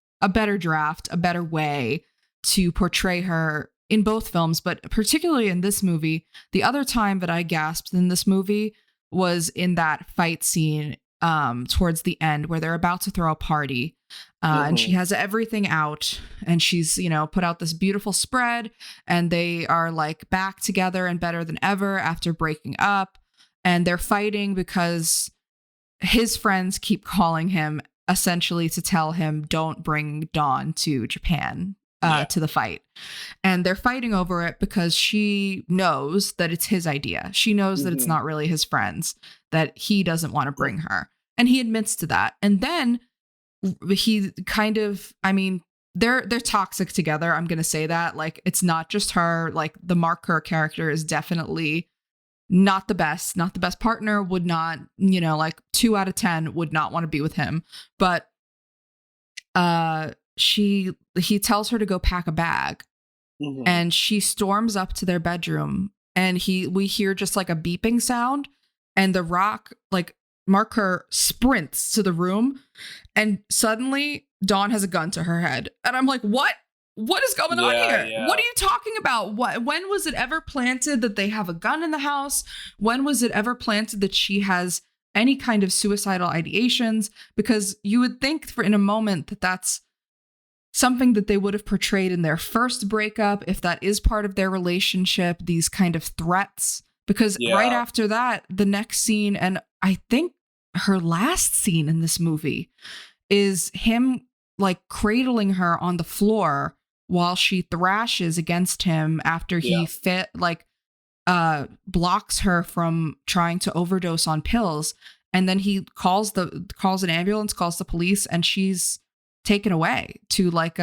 draft, a better way to portray her in both films, but particularly in this movie. The other time that I gasped in this movie was in that fight scene towards the end where they're about to throw a party. And she has everything out and she's, put out this beautiful spread and they are like back together and better than ever after breaking up. And they're fighting because his friends keep calling him essentially to tell him, don't bring Dawn to Japan to the fight. And they're fighting over it because she knows that it's his idea. She knows that it's not really his friends, that he doesn't want to bring her. And he admits to that. And then he kind of, they're toxic together. I'm gonna say that. Like, it's not just her. Like, the Mark Kerr character is definitely not the best. Not the best partner. Would not, like 2 out of 10 would not want to be with him. But he tells her to go pack a bag, and she storms up to their bedroom, and we hear just like a beeping sound, and The Rock, like, Mark Kerr, sprints to the room, and suddenly Dawn has a gun to her head. And I'm like, what is going on here? Yeah. What are you talking about? When was it ever planted that they have a gun in the house? When was it ever planted that she has any kind of suicidal ideations? Because you would think in a moment that that's something that they would have portrayed in their first breakup, if that is part of their relationship, these kind of threats. Because right after that, the next scene, and I think her last scene in this movie, is him like cradling her on the floor while she thrashes against him after he blocks her from trying to overdose on pills. And then he calls an ambulance, calls the police, and she's taken away to like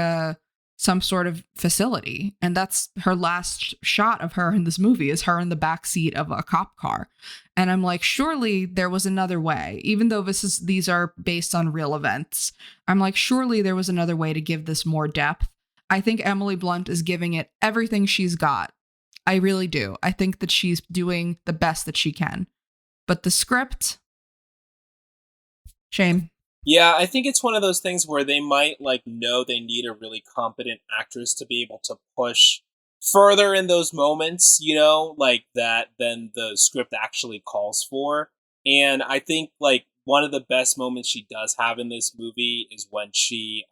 some sort of facility. And that's her last shot of her in this movie, is her in the backseat of a cop car. And I'm like, surely there was another way, even though these are based on real events. I'm like, surely there was another way to give this more depth. I think Emily Blunt is giving it everything she's got. I really do. I think that she's doing the best that she can. But the script, shame. Yeah, I think it's one of those things where they might know they need a really competent actress to be able to push further in those moments, like that than the script actually calls for. And I think one of the best moments she does have in this movie is when she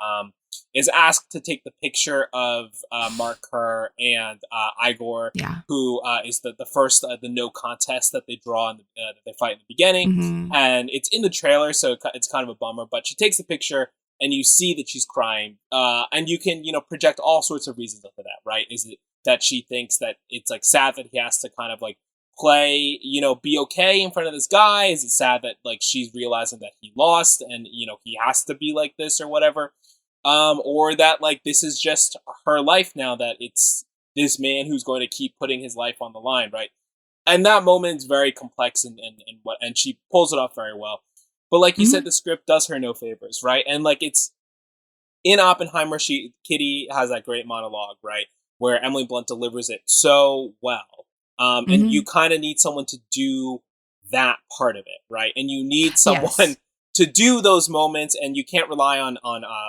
is asked to take the picture of Mark Kerr and Igor, who is the first the no contest that they draw in that they fight in the beginning, and it's in the trailer, so it's kind of a bummer. But she takes the picture, and you see that she's crying, and you can project all sorts of reasons into that. Right? Is it that she thinks that it's sad that he has to kind of play, be okay in front of this guy? Is it sad that she's realizing that he lost and he has to be like this or whatever? Or that this is just her life now, that it's this man who's going to keep putting his life on the line, right? And that moment is very complex and she pulls it off very well. But like you said, the script does her no favors, right? And it's in Oppenheimer, Kitty has that great monologue, right, where Emily Blunt delivers it so well. And you kind of need someone to do that part of it, right? And you need someone to do those moments, and you can't rely on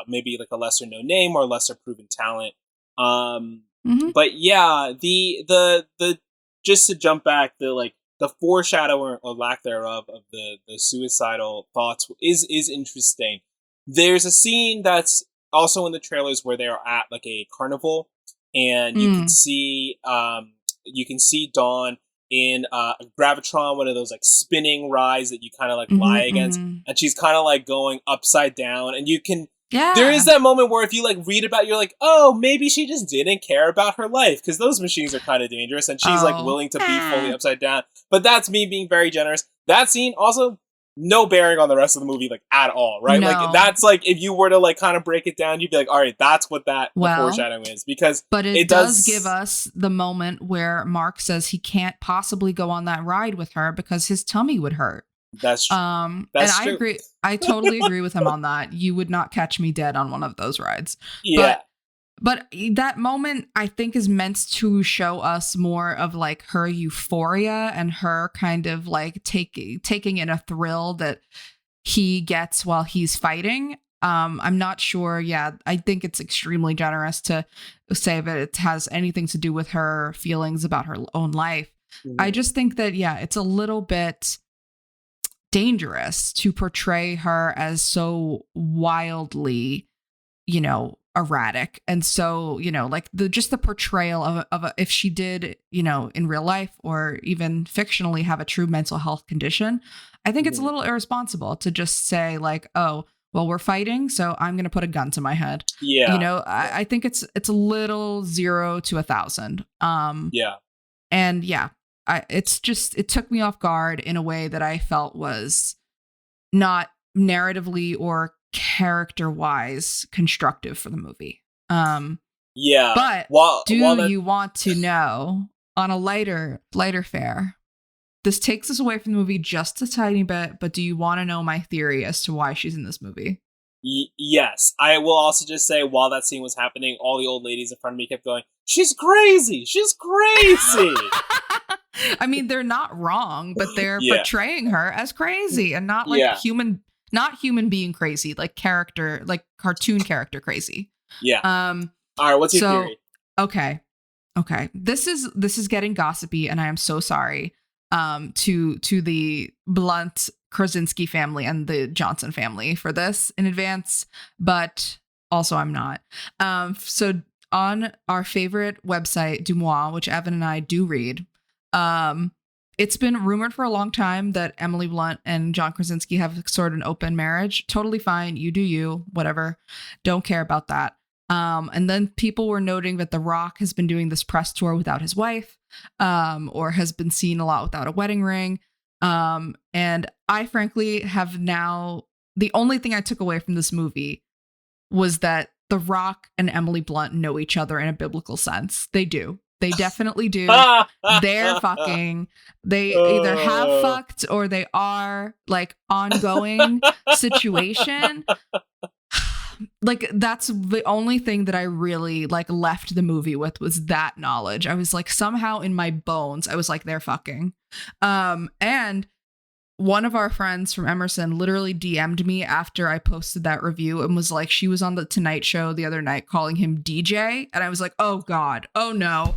maybe a lesser known name or lesser proven talent. But yeah, the just to jump back, the foreshadowing or lack thereof of the suicidal thoughts is interesting. There's a scene that's also in the trailers where they're at a carnival, and you can see Dawn in Gravitron, one of those spinning rides that you kind of lie against, and she's kind of going upside down, and you can there is that moment where if you read about it, you're oh, maybe she just didn't care about her life, because those machines are kind of dangerous, and she's willing to be fully upside down. But that's me being very generous. That scene also no bearing on the rest of the movie at all, right? No. That's if you were to kind of break it down, you'd be all right, that's what the foreshadowing is, because but it does give us the moment where Mark says he can't possibly go on that ride with her because his tummy would hurt. That's true. I agree. I totally agree with him on that. You would not catch me dead on one of those rides. Yeah. But that moment, I think, is meant to show us more of her euphoria and her kind of taking in a thrill that he gets while he's fighting. I'm not sure. Yeah, I think it's extremely generous to say that it has anything to do with her feelings about her own life. I just think that, it's a little bit dangerous to portray her as so wildly, erratic. And so, the portrayal of if she did, in real life or even fictionally have a true mental health condition, I think it's a little irresponsible to just say oh, well, we're fighting, so I'm going to put a gun to my head. Yeah. I think it's a little 0 to 1,000. And it took me off guard in a way that I felt was not narratively or character-wise constructive for the movie. Yeah. But do you want to know, on a lighter fare, this takes us away from the movie just a tiny bit, but do you want to know my theory as to why she's in this movie? Yes. I will also just say, while that scene was happening, all the old ladies in front of me kept going, "She's crazy! She's crazy!" I mean, they're not wrong, but they're portraying her as crazy and not like not human being crazy, like character, like cartoon character crazy. Yeah. All right, what's your theory? Okay. This is getting gossipy, and I am so sorry to the Blunt Krasinski family and the Johnson family for this in advance, but also I'm not. So on our favorite website, Deuxmoi, which Evan and I do read, it's been rumored for a long time that Emily Blunt and John Krasinski have sort of an open marriage. Totally fine. You do you, whatever. Don't care about that. And then people were noting that The Rock has been doing this press tour without his wife, or has been seen a lot without a wedding ring. And I frankly have now, the only thing I took away from this movie was that The Rock and Emily Blunt know each other in a biblical sense. They do. They definitely do. They're fucking. They either have fucked or they are like ongoing situation. Like, that's the only thing that I really like left the movie with, was that knowledge. I was like, somehow in my bones, I was like, they're fucking. And one of our friends from Emerson literally DM'd me after I posted that review and was like, she was on the Tonight Show the other night calling him DJ. And I was like, oh God, oh no,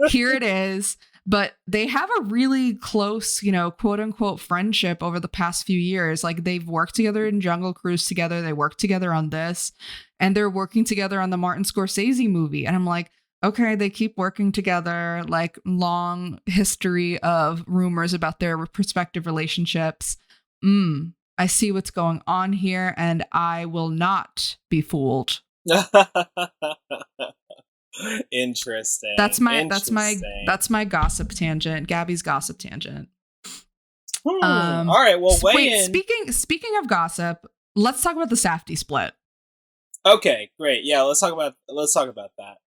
here it is. But they have a really close, quote unquote friendship over the past few years. Like, they've worked together in Jungle Cruise together. They worked together on this, and they're working together on the Martin Scorsese movie. And I'm like, okay, they keep working together, like long history of rumors about their respective relationships. I see what's going on here, and I will not be fooled. Interesting. That's my gossip tangent. Gabby's gossip tangent. All right, well, Speaking of gossip, let's talk about the Safdie split. Okay, great. Yeah, let's talk about that.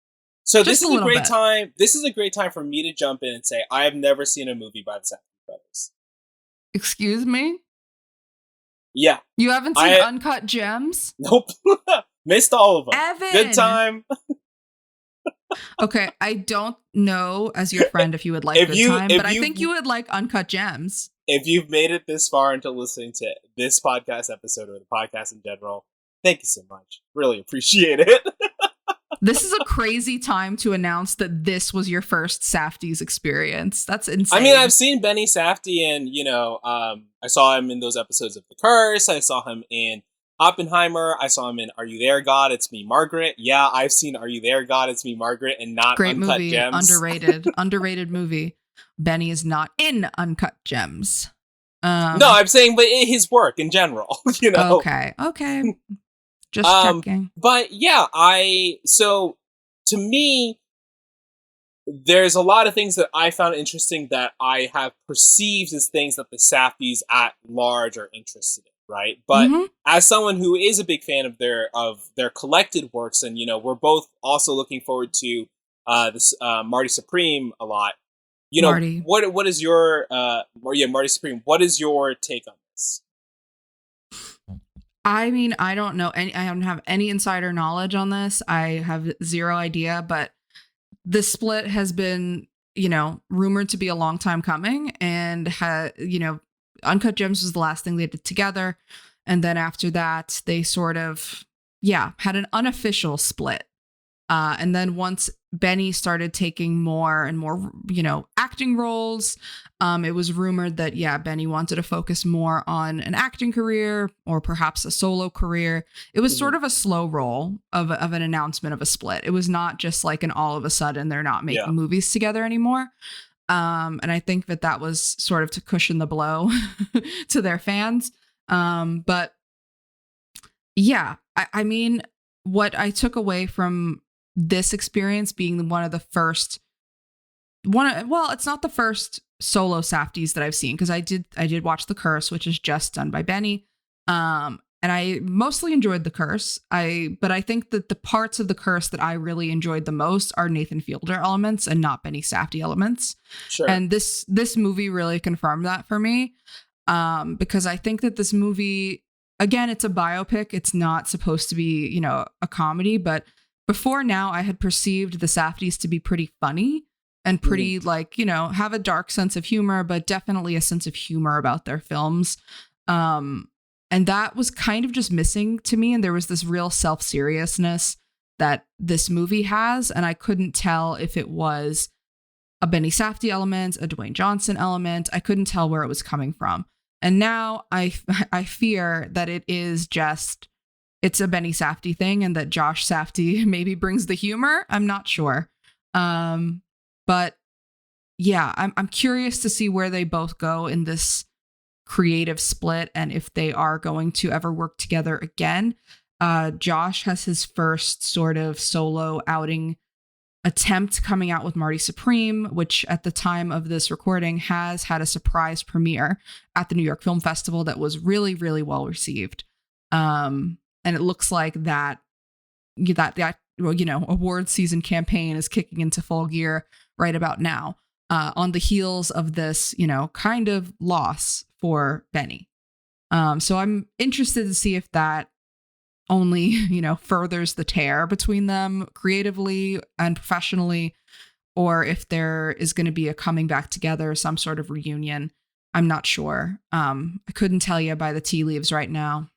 So this is a great time. This is a great time for me to jump in and say I have never seen a movie by the Safdie brothers. Excuse me? Yeah. You haven't seen Uncut Gems? Nope. Missed all of them. Evan! Good time. Okay, I don't know as your friend if you would like Good Time, but I think you would like Uncut Gems. If you've made it this far into listening to this podcast episode or the podcast in general, thank you so much. Really appreciate it. This is a crazy time to announce that this was your first Safdie's experience. That's insane. I mean, I've seen Benny Safdie and, I saw him in those episodes of The Curse. I saw him in Oppenheimer. I saw him in Are You There, God? It's Me, Margaret. Yeah, I've seen Are You There, God? It's Me, Margaret, and not Great Uncut movie, Gems. underrated movie. Benny is not in Uncut Gems. No, I'm saying, but his work in general, Okay. Just checking. But yeah, so to me, there's a lot of things that I found interesting that I have perceived as things that the Safdies at large are interested in, right? But as someone who is a big fan of their collected works, and we're both also looking forward to this Marty Supreme a lot. Marty. What is your Marty Supreme? What is your take on this? I mean, I don't know I don't have any insider knowledge on this. I have zero idea, but the split has been, rumored to be a long time coming, and Uncut Gems was the last thing they did together. And then after that, they sort of, had an unofficial split. And then once Benny started taking more and more, acting roles, it was rumored that, Benny wanted to focus more on an acting career or perhaps a solo career. It was sort of a slow roll of an announcement of a split. It was not just like an all of a sudden they're not making movies together anymore. And I think that was sort of to cushion the blow to their fans. But yeah, I mean, what I took away from this experience being one of the first it's not the first solo Safdies that I've seen, because I did watch The Curse, which is just done by Benny. and I mostly enjoyed The Curse. But I think that the parts of The Curse that I really enjoyed the most are Nathan Fielder elements and not Benny Safdie elements. Sure. And this movie really confirmed that for me, because I think that this movie, again, it's a biopic. It's not supposed to be, you know, a comedy. But before now, I had perceived the Safdies to be pretty funny and pretty like, you know, have a dark sense of humor, but definitely a sense of humor about their films. And that was kind of just missing to me. And there was this real self-seriousness that this movie has. And I couldn't tell if it was a Benny Safdie element, a Dwayne Johnson element. I couldn't tell where it was coming from. And now I fear that it's a Benny Safdie thing, and that Josh Safdie maybe brings the humor. I'm not sure. But yeah, I'm curious to see where they both go in this creative split, and if they are going to ever work together again. Josh has his first sort of solo outing attempt coming out with Marty Supreme, which at the time of this recording has had a surprise premiere at the New York Film Festival that was really, really well received. And it looks like that award season campaign is kicking into full gear right about now, on the heels of this, you know, kind of loss for Benny. So I'm interested to see if that only, you know, furthers the tear between them creatively and professionally, or if there is going to be a coming back together, some sort of reunion. I'm not sure. I couldn't tell you by the tea leaves right now.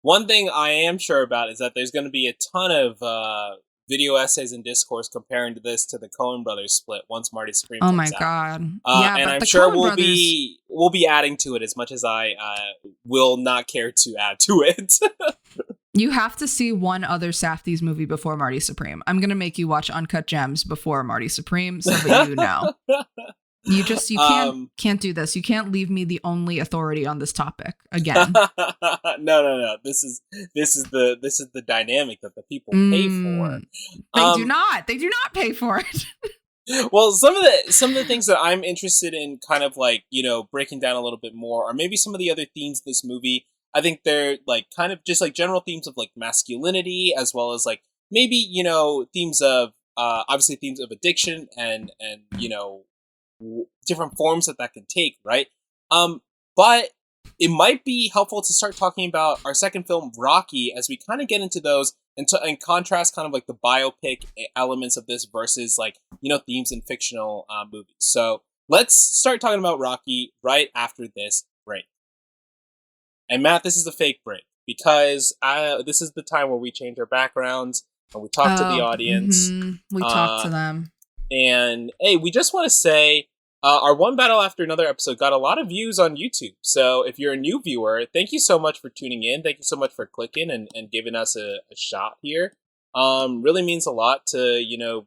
One thing I am sure about is that there's going to be a ton of video essays and discourse comparing this to the Coen Brothers split once Marty Supreme. Oh my God! And I'm sure we'll be adding to it as much as I will not care to add to it. You have to see one other Safdies movie before Marty Supreme. I'm gonna make you watch Uncut Gems before Marty Supreme, so that you know. You can't do this. You can't leave me the only authority on this topic again. No. This is the dynamic that the people pay for. They do not. They do not pay for it. Well, some of the things that I'm interested in, kind of like, you know, breaking down a little bit more, or maybe some of the other themes in this movie. I think they're like kind of just like general themes of like masculinity, as well as like maybe, you know, themes of obviously themes of addiction and you know, different forms that can take, right? But it might be helpful to start talking about our second film, Rocky, as we kind of get into those and contrast kind of like the biopic elements of this versus like, you know, themes in fictional movies. So let's start talking about Rocky right after this break. And Matt, this is a fake break because this is the time where we change our backgrounds and we talk to the audience. We talk to them. And hey, we just want to say our One Battle After Another episode got a lot of views on YouTube. So if you're a new viewer, thank you so much for tuning in. Thank you so much for clicking and giving us a shot here. Really means a lot to, you know,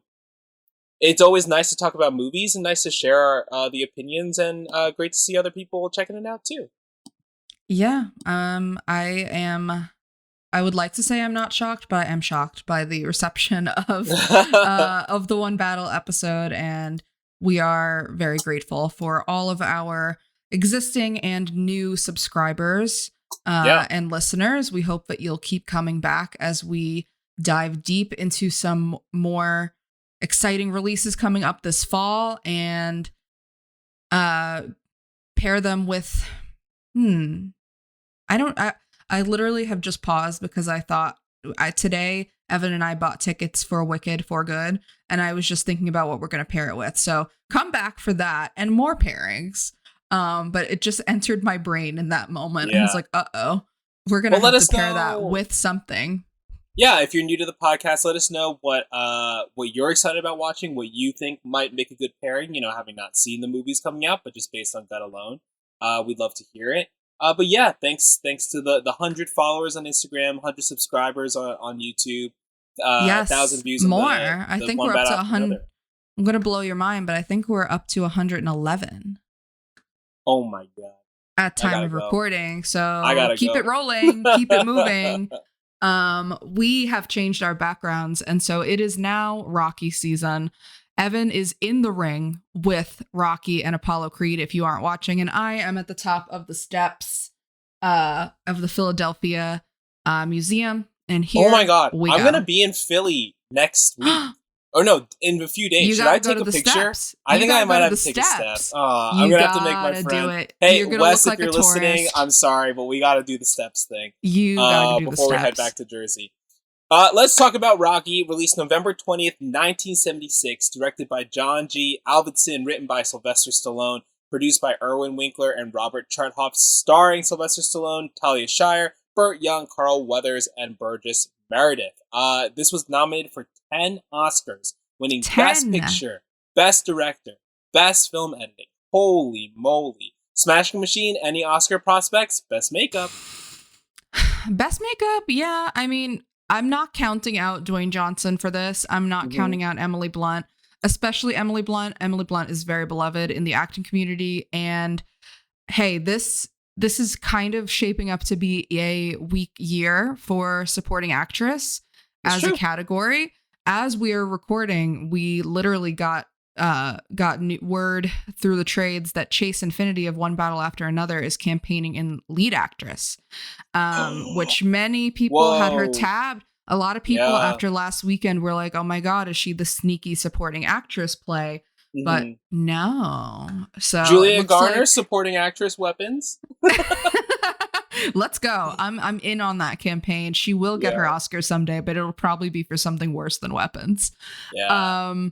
it's always nice to talk about movies and nice to share the opinions, and great to see other people checking it out too. Yeah, I would like to say I'm not shocked, but I am shocked by the reception of the One Battle episode, and we are very grateful for all of our existing and new subscribers and listeners. We hope that you'll keep coming back as we dive deep into some more exciting releases coming up this fall, and pair them with I literally have just paused because I thought today Evan and I bought tickets for Wicked for Good, and I was just thinking about what we're going to pair it with. So come back for that and more pairings. But it just entered my brain in that moment. And I was like, we're going to have to pair that with something. Yeah, if you're new to the podcast, let us know what you're excited about watching, what you think might make a good pairing, you know, having not seen the movies coming out, but just based on that alone. We'd love to hear it. But yeah, thanks to the 100 followers on Instagram, 100 subscribers on YouTube, 1,000 views. More. I think we're up to 100. I'm going to blow your mind, but I think we're up to 111. Oh my God. At time of recording. So keep it rolling, keep it moving. We have changed our backgrounds, and so it is now Rocky season. Evan is in the ring with Rocky and Apollo Creed, if you aren't watching, and I am at the top of the steps of the Philadelphia Museum. And here, oh my God, I'm gonna be in Philly next week. Or no, in a few days. Should I take a picture? Steps. I think I might have to take a step. I'm gonna have to make my friend do it. Hey, Wes, if you're listening, I'm sorry, but we gotta do the steps thing. You gotta do the steps before we head back to Jersey. Let's talk about Rocky, released November 20th, 1976, directed by John G. Avildsen, written by Sylvester Stallone, produced by Irwin Winkler and Robert Charthoff, starring Sylvester Stallone, Talia Shire, Burt Young, Carl Weathers, and Burgess Meredith. This was nominated for 10 Oscars, winning 10. Best Picture, Best Director, Best Film Editing. Holy moly. Smashing Machine, any Oscar prospects? Best Makeup. Best Makeup, yeah. I mean, I'm not counting out Dwayne Johnson for this. I'm not counting out Emily Blunt, especially Emily Blunt. Emily Blunt is very beloved in the acting community. And hey, this is kind of shaping up to be a weak year for supporting actress as a category. As we are recording, we literally got word through the trades that Chase Infinity of One Battle After Another is campaigning in lead actress, which many people had her tabbed. A lot of people after last weekend were like, oh my God, is she the sneaky supporting actress play? But no. So Julia Garner, supporting actress weapons. Let's go. I'm in on that campaign. She will get her Oscar someday, but it'll probably be for something worse than weapons. Yeah.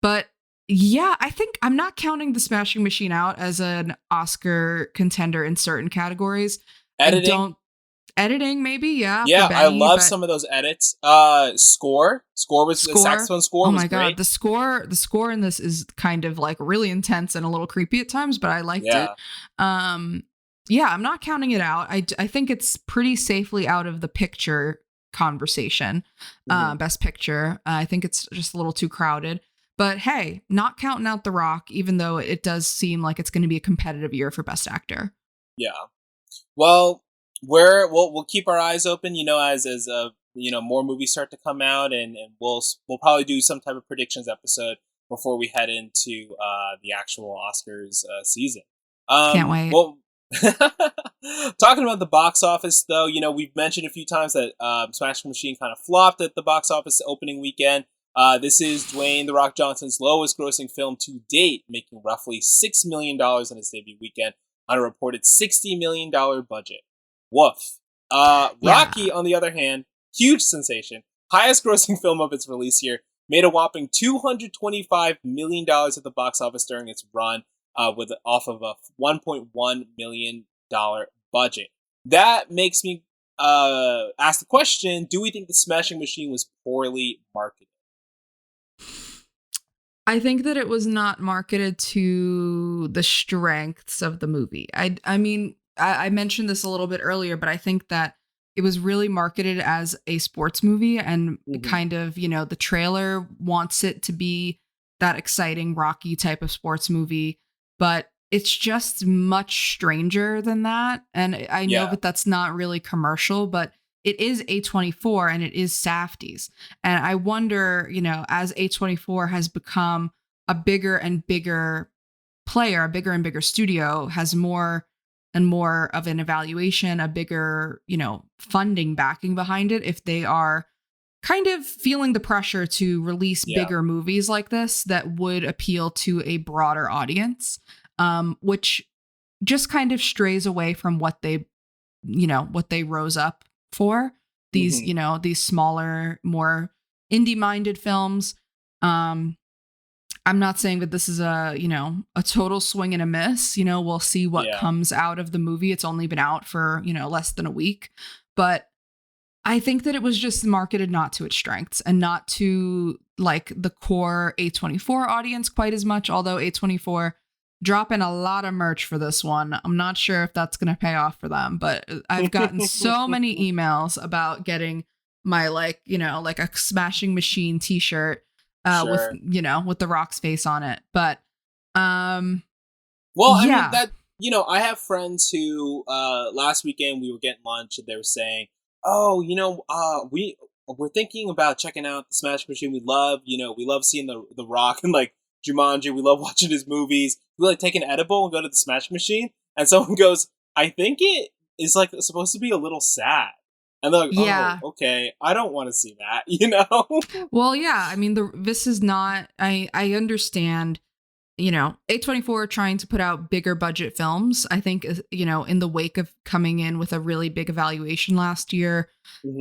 But yeah, I think I'm not counting The Smashing Machine out as an Oscar contender in certain categories. Editing, maybe, yeah. Yeah, Benny, I love some of those edits. Score was the saxophone score. Oh my God, the score in this is kind of like really intense and a little creepy at times, but I liked it. Yeah, I'm not counting it out. I think it's pretty safely out of the picture conversation. Best Picture. I think it's just a little too crowded. But hey, not counting out The Rock, even though it does seem like it's going to be a competitive year for Best Actor. Yeah. Well, we'll keep our eyes open, as more movies start to come out, and we'll probably do some type of predictions episode before we head into the actual Oscars season. Can't wait. Well, talking about the box office, though, we've mentioned a few times that Smashing Machine kind of flopped at the box office opening weekend. This is Dwayne "The Rock" Johnson's lowest grossing film to date, making roughly $6 million in its debut weekend on a reported $60 million budget. Woof. Rocky, on the other hand, huge sensation, highest grossing film of its release year, made a whopping $225 million at the box office during its run, off of a $1.1 million budget. That makes me ask the question, do we think The Smashing Machine was poorly marketed? I think that it was not marketed to the strengths of the movie. I mean, I mentioned this a little bit earlier, but I think that it was really marketed as a sports movie, and kind of, the trailer wants it to be that exciting Rocky type of sports movie, but it's just much stranger than that. And I know that that's not really commercial, but it is A24 and it is Safdie's. And I wonder, as A24 has become a bigger and bigger player, a bigger and bigger studio, has more and more of an evaluation, a bigger, funding backing behind it, if they are kind of feeling the pressure to release bigger movies like this that would appeal to a broader audience, which just kind of strays away from what they rose up for. These, these smaller, more indie-minded films. I'm not saying that this is a total swing and a miss. We'll see what comes out of the movie. It's only been out for, less than a week. But I think that it was just marketed not to its strengths and not to like the core A24 audience quite as much. Although A24 dropping a lot of merch for this one. I'm not sure if that's going to pay off for them, but I've gotten so many emails about getting my like a Smashing Machine t-shirt with The Rock's face on it. But I mean that, I have friends who last weekend we were getting lunch and they were saying, oh, we're thinking about checking out the Smashing Machine. We love seeing the Rock and like Jumanji. We love watching his movies. We like take an edible and go to the Smashing Machine. And someone goes, I think it is like supposed to be a little sad. And they're like, yeah. oh, okay, I don't want to see that, you know? Well, yeah, I mean, this is not, I understand, you know, A24 trying to put out bigger budget films. I think, you know, in the wake of coming in with a really big evaluation last year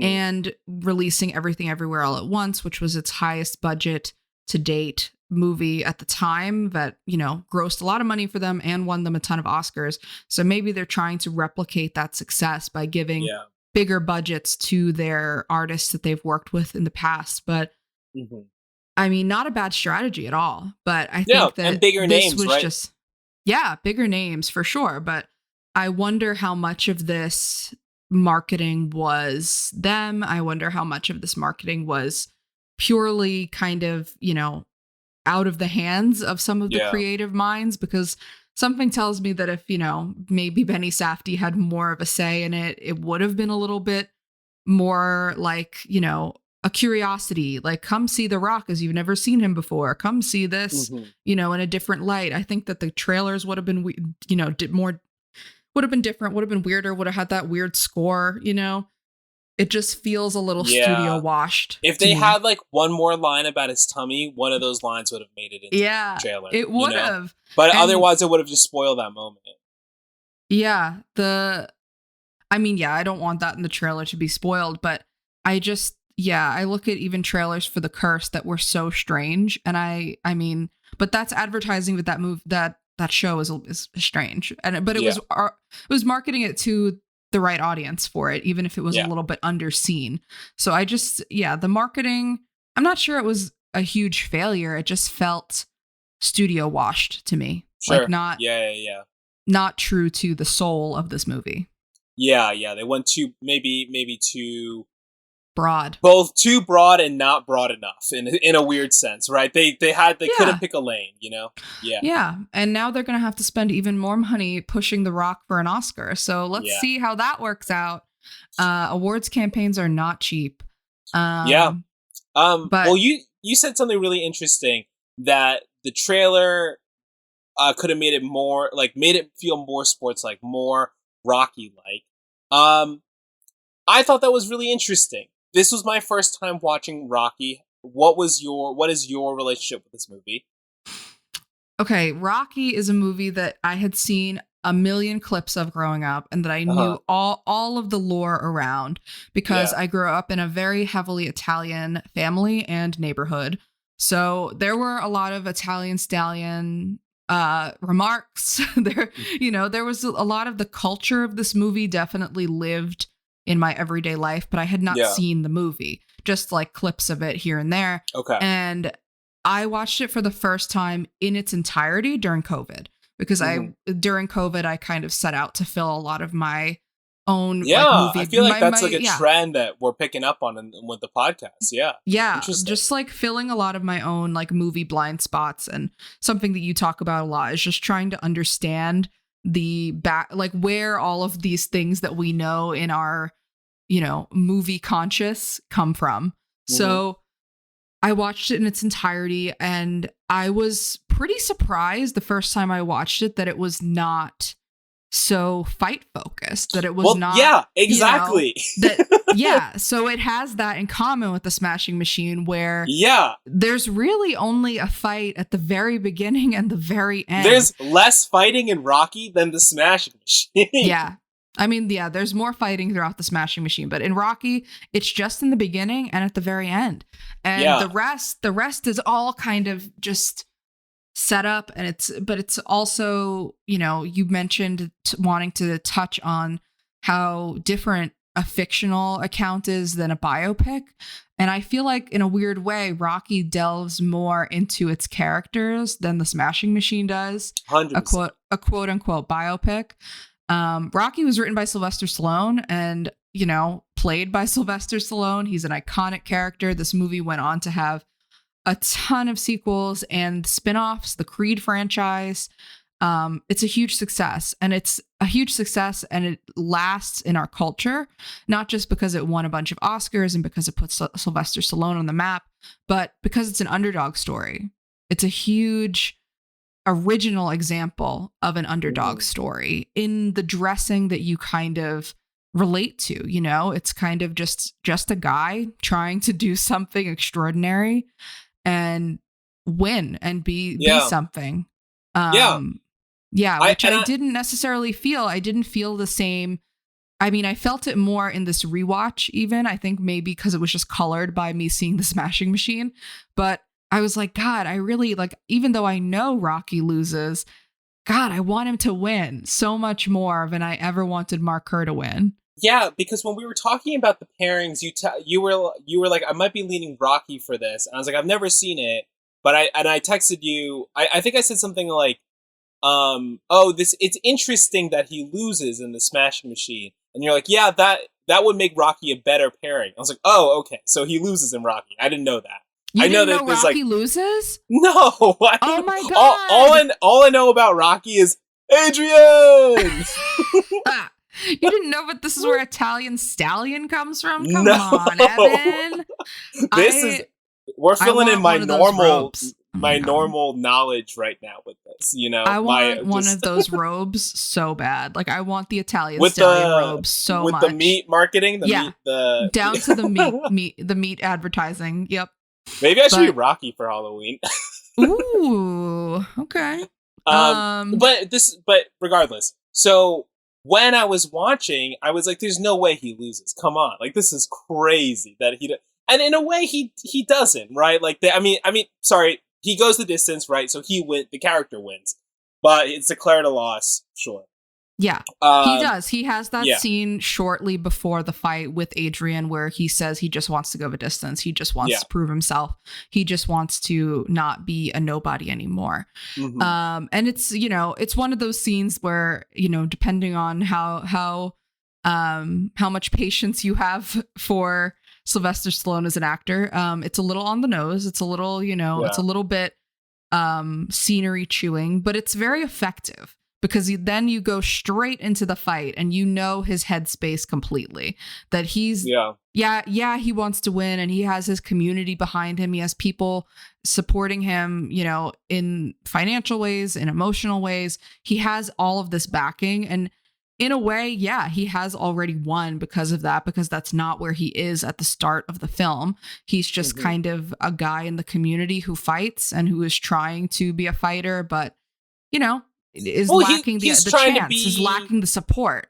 and releasing Everything Everywhere All at Once, which was its highest budget to date movie at the time that, you know, grossed a lot of money for them and won them a ton of Oscars. So maybe they're trying to replicate that success by giving bigger budgets to their artists that they've worked with in the past. But I mean, not a bad strategy at all. But I think that and bigger this names, was right? just, bigger names for sure. But I wonder how much of this marketing was them. I wonder how much of this marketing was purely kind of, you know, out of the hands of some of the creative minds, because something tells me that if, you know, maybe Benny Safdie had more of a say in it, it would have been a little bit more like, you know, a curiosity, like come see The Rock as you've never seen him before. Come see this, you know, in a different light. I think that the trailers would have been, you know, would have been different, would have been weirder, would have had that weird score, you know. It just feels a little studio washed. If they had like one more line about his tummy, one of those lines would have made it into the trailer. It would have. But otherwise it would have just spoiled that moment. Yeah. I mean, I don't want that in the trailer to be spoiled, but I just, I look at even trailers for The Curse that were so strange. And I mean, but that's advertising with that that show is strange. But it was marketing it to the right audience for it, even if it was a little bit underseen. So I just, the marketing, I'm not sure it was a huge failure. It just felt studio washed to me. Sure. Like not true to the soul of this movie. They went maybe too broad. Both too broad and not broad enough in a weird sense, right? They couldn't pick a lane, you know? Yeah. And now they're going to have to spend even more money pushing The Rock for an Oscar. So let's see how that works out. Awards campaigns are not cheap. But well, you said something really interesting, that the trailer could have made it feel more sports like, more Rocky like. I thought that was really interesting. This was my first time watching Rocky. What is your relationship with this movie? Okay, Rocky is a movie that I had seen a million clips of growing up, and that I knew all of the lore around, because I grew up in a very heavily Italian family and neighborhood. So there were a lot of Italian stallion remarks. There was a lot of the culture of this movie definitely lived in my everyday life, but I had not seen the movie, just like clips of it here and there. Okay. And I watched it for the first time in its entirety during COVID, because during COVID, I kind of set out to fill a lot of my own movie. I feel like that's like a trend that we're picking up on with the podcast. Yeah, just like filling a lot of my own like movie blind spots. And something that you talk about a lot is just trying to understand the back, like where all of these things that we know in our, movie conscious come from. So I watched it in its entirety, and I was pretty surprised the first time I watched it that it was not so fight focused, that it was not. Yeah, exactly. So it has that in common with the Smashing Machine, where there's really only a fight at the very beginning and the very end. There's less fighting in Rocky than the Smashing Machine. I mean, there's more fighting throughout the Smashing Machine, but in Rocky, it's just in the beginning and at the very end. And the rest is all kind of just set up, and it's also, you mentioned wanting to touch on how different a fictional account is than a biopic. And I feel like in a weird way, Rocky delves more into its characters than the Smashing Machine does. 100%. A quote unquote biopic. Rocky was written by Sylvester Stallone and, played by Sylvester Stallone. He's an iconic character. This movie went on to have a ton of sequels and spin-offs, the Creed franchise. It's a huge success, and it lasts in our culture, not just because it won a bunch of Oscars and because it puts Sylvester Stallone on the map, but because it's an underdog story. It's a huge original example of an underdog story in the dressing that you kind of relate to. You know, it's kind of just a guy trying to do something extraordinary and win and be something. Which I didn't necessarily feel. I didn't feel the same. I mean, I felt it more in this rewatch, even. I think maybe because it was just colored by me seeing the Smashing Machine. But I was like, God, I really like, even though I know Rocky loses, God, I want him to win so much more than I ever wanted Mark Kerr to win. Yeah, because when we were talking about the pairings, you were like, I might be leaning Rocky for this. And I was like, I've never seen it. But I texted you, I think I said something like, it's interesting that he loses in the Smashing Machine. And you're like, yeah, that would make Rocky a better pairing. I was like, oh, okay, so he loses in Rocky. I didn't know that. I know that Rocky loses? No. Oh my God. All I know about Rocky is Adrian. You didn't know, but this is where Italian Stallion comes from? Come on, Evan. We're filling in my normal knowledge right now with this, you know. I want one of those robes so bad. Like, I want the Italian Stallion robes so much. With the meat marketing, down to the meat advertising. Yep. Maybe I should be Rocky for Halloween. Ooh, okay. But regardless, so when I was watching, I was like, "There's no way he loses. Come on, like this is crazy that he." And in a way, he doesn't, right? Like, sorry, he goes the distance, right? So the character wins, but it's declared a loss, sure. Yeah, he does. He has that scene shortly before the fight with Adrian where he says he just wants to go the distance. He just wants to prove himself. He just wants to not be a nobody anymore. Mm-hmm. And it's, you know, it's one of those scenes where, you know, depending on how much patience you have for Sylvester Stallone as an actor, it's a little on the nose. It's a little, you know, it's a little bit scenery chewing, but it's very effective. Because then you go straight into the fight and you know his headspace completely. That he's, he wants to win and he has his community behind him. He has people supporting him, you know, in financial ways, in emotional ways. He has all of this backing. And in a way, he has already won because of that, because that's not where he is at the start of the film. He's just kind of a guy in the community who fights and who is trying to be a fighter, but, you know, is lacking the chance, is lacking the support.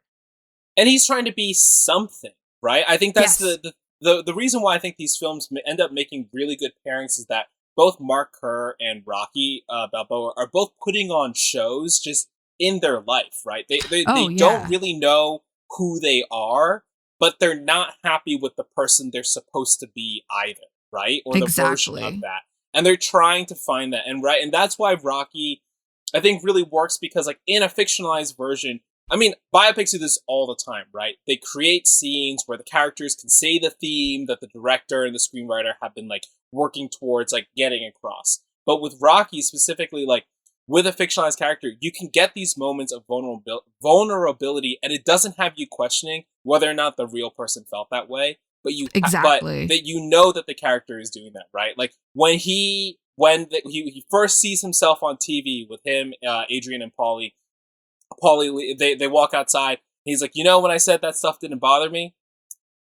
And he's trying to be something, right? I think that's the reason why I think these films end up making really good pairings is that both Mark Kerr and Rocky Balboa are both putting on shows just in their life, right? They don't really know who they are, but they're not happy with the person they're supposed to be either, right? Or the version of that. And they're trying to find that. And that's why Rocky, I think, really works, because like in a fictionalized version, I mean, biopics do this all the time, right? They create scenes where the characters can say the theme that the director and the screenwriter have been like working towards like getting across. But with Rocky specifically, like with a fictionalized character, you can get these moments of vulnerability, and it doesn't have you questioning whether or not the real person felt that way. But but that you know that the character is doing that, right? Like when he first sees himself on TV with him, Adrian and Paulie, they walk outside. He's like, you know, when I said that stuff didn't bother me,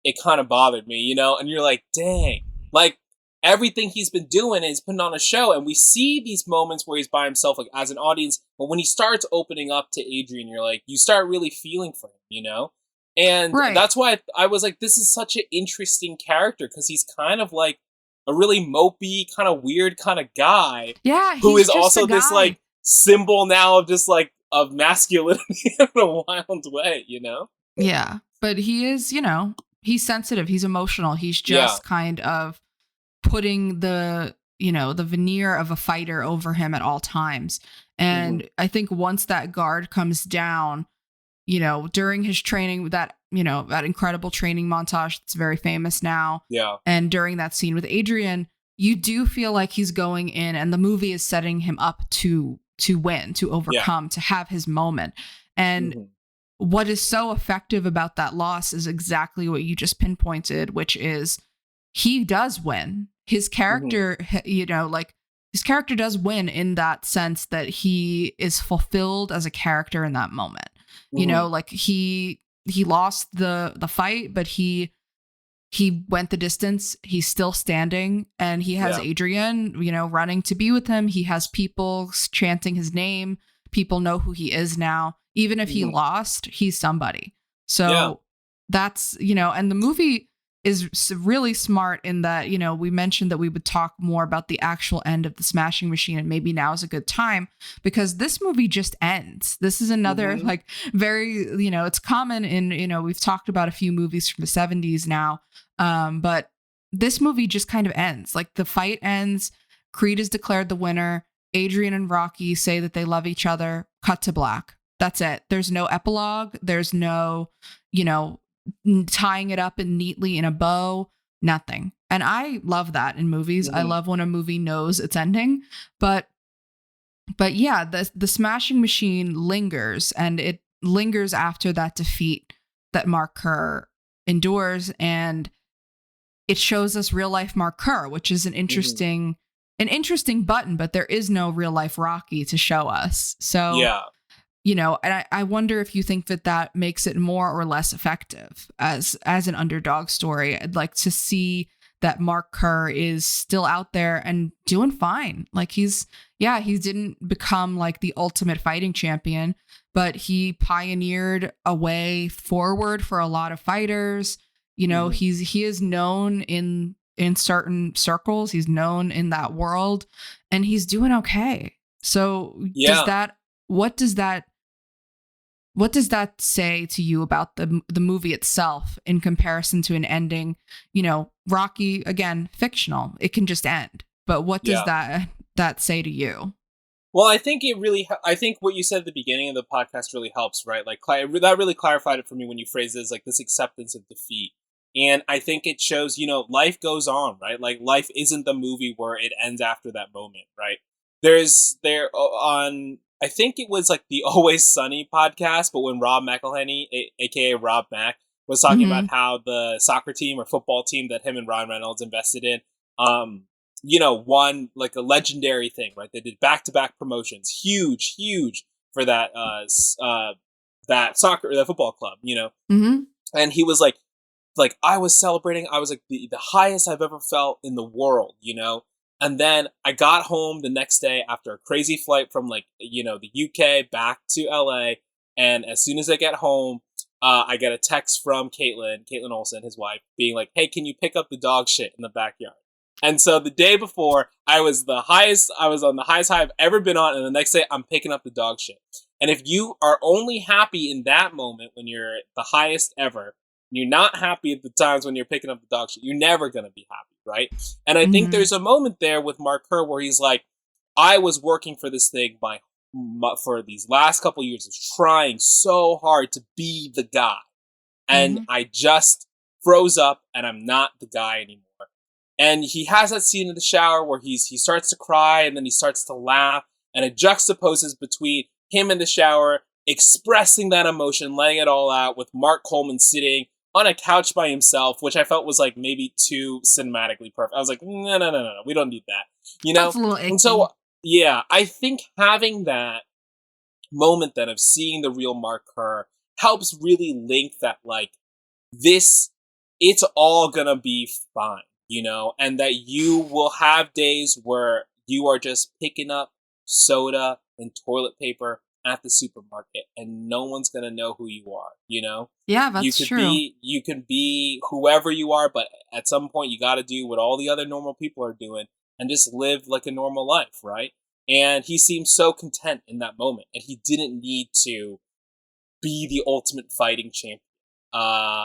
it kind of bothered me, you know? And you're like, dang, like everything he's been doing is putting on a show. And we see these moments where he's by himself, like as an audience. But when he starts opening up to Adrian, you're like, you start really feeling for him, you know? And that's why I was like, this is such an interesting character, because he's kind of like a really mopey, kind of weird kind of guy. Yeah, who is also this like symbol now of just like of masculinity in a wild way, you know? Yeah, but he is, you know, he's sensitive, he's emotional. He's just kind of putting the, you know, the veneer of a fighter over him at all times. And I think once that guard comes down, you know, during his training, that, you know, that incredible training montage that's very famous now. Yeah. And during that scene with Adrian, you do feel like he's going in and the movie is setting him up to win, to overcome, to have his moment. And what is so effective about that loss is exactly what you just pinpointed, which is he does win. His character, you know, like his character does win in that sense that he is fulfilled as a character in that moment. Mm-hmm. You know, like he lost the fight, but he went the distance. He's still standing, and he has Adrian, you know, running to be with him. He has people chanting his name. People know who he is now. Even if he lost, he's somebody. So that's, you know, and the movie is really smart in that, you know, we mentioned that we would talk more about the actual end of the Smashing Machine, and maybe now is a good time because this movie just ends. This is another like very, you know, it's common in, you know, we've talked about a few movies from the 70s now, but this movie just kind of ends. Like the fight ends, Creed is declared the winner, Adrian and Rocky say that they love each other, cut to black. That's it. There's no epilogue. There's no, you know, tying it up and neatly in a bow, nothing. And I love that in movies. I love when a movie knows its ending, but yeah, the Smashing Machine lingers, and it lingers after that defeat that Mark Kerr endures, and it shows us real life Mark Kerr, which is an interesting button, but there is no real life Rocky to show us. So yeah. You know, and I wonder if you think that makes it more or less effective as an underdog story. I'd like to see that Mark Kerr is still out there and doing fine. Like he didn't become like the ultimate fighting champion, but he pioneered a way forward for a lot of fighters. You know, he is known in certain circles. He's known in that world, and he's doing okay. So what does that say to you about the movie itself in comparison to an ending? You know, Rocky, again, fictional. It can just end. But what does that say to you? Well, I think what you said at the beginning of the podcast really helps, right? Like that really clarified it for me when you phrased it as like this acceptance of defeat. And I think it shows, you know, life goes on, right? Like life isn't the movie where it ends after that moment, right? I think it was like the Always Sunny podcast, but when Rob McElhenney, aka Rob Mac, was talking about how the soccer team or football team that him and Ryan Reynolds invested in, you know, won like a legendary thing, right? They did back-to-back promotions, huge for that football club, you know. And he was like I was celebrating. I was like the highest I've ever felt in the world, you know. And then I got home the next day after a crazy flight from like, you know, the UK back to LA. And as soon as I get home, I get a text from Caitlin Olsen, his wife, being like, hey, can you pick up the dog shit in the backyard? And so the day before, I was on the highest high I've ever been on. And the next day I'm picking up the dog shit. And if you are only happy in that moment when you're the highest ever, you're not happy at the times when you're picking up the dog shit, you're never going to be happy, right? And I think there's a moment there with Mark Kerr where he's like, I was working for this thing for these last couple of years, of trying so hard to be the guy. And I just froze up and I'm not the guy anymore. And he has that scene in the shower where he starts to cry and then he starts to laugh, and it juxtaposes between him in the shower expressing that emotion, letting it all out, with Mark Coleman sitting on a couch by himself, which I felt was like maybe too cinematically perfect. I was like, no, we don't need that, you know? That's a little icky. And so, yeah, I think having that moment then of seeing the real Mark Kerr helps really link that, like, it's all gonna be fine, you know? And that you will have days where you are just picking up soda and toilet paper at the supermarket and no one's gonna know who you are, you know? Yeah, that's true. You can be whoever you are, but at some point you gotta do what all the other normal people are doing and just live like a normal life, right? And he seemed so content in that moment, and he didn't need to be the ultimate fighting champion.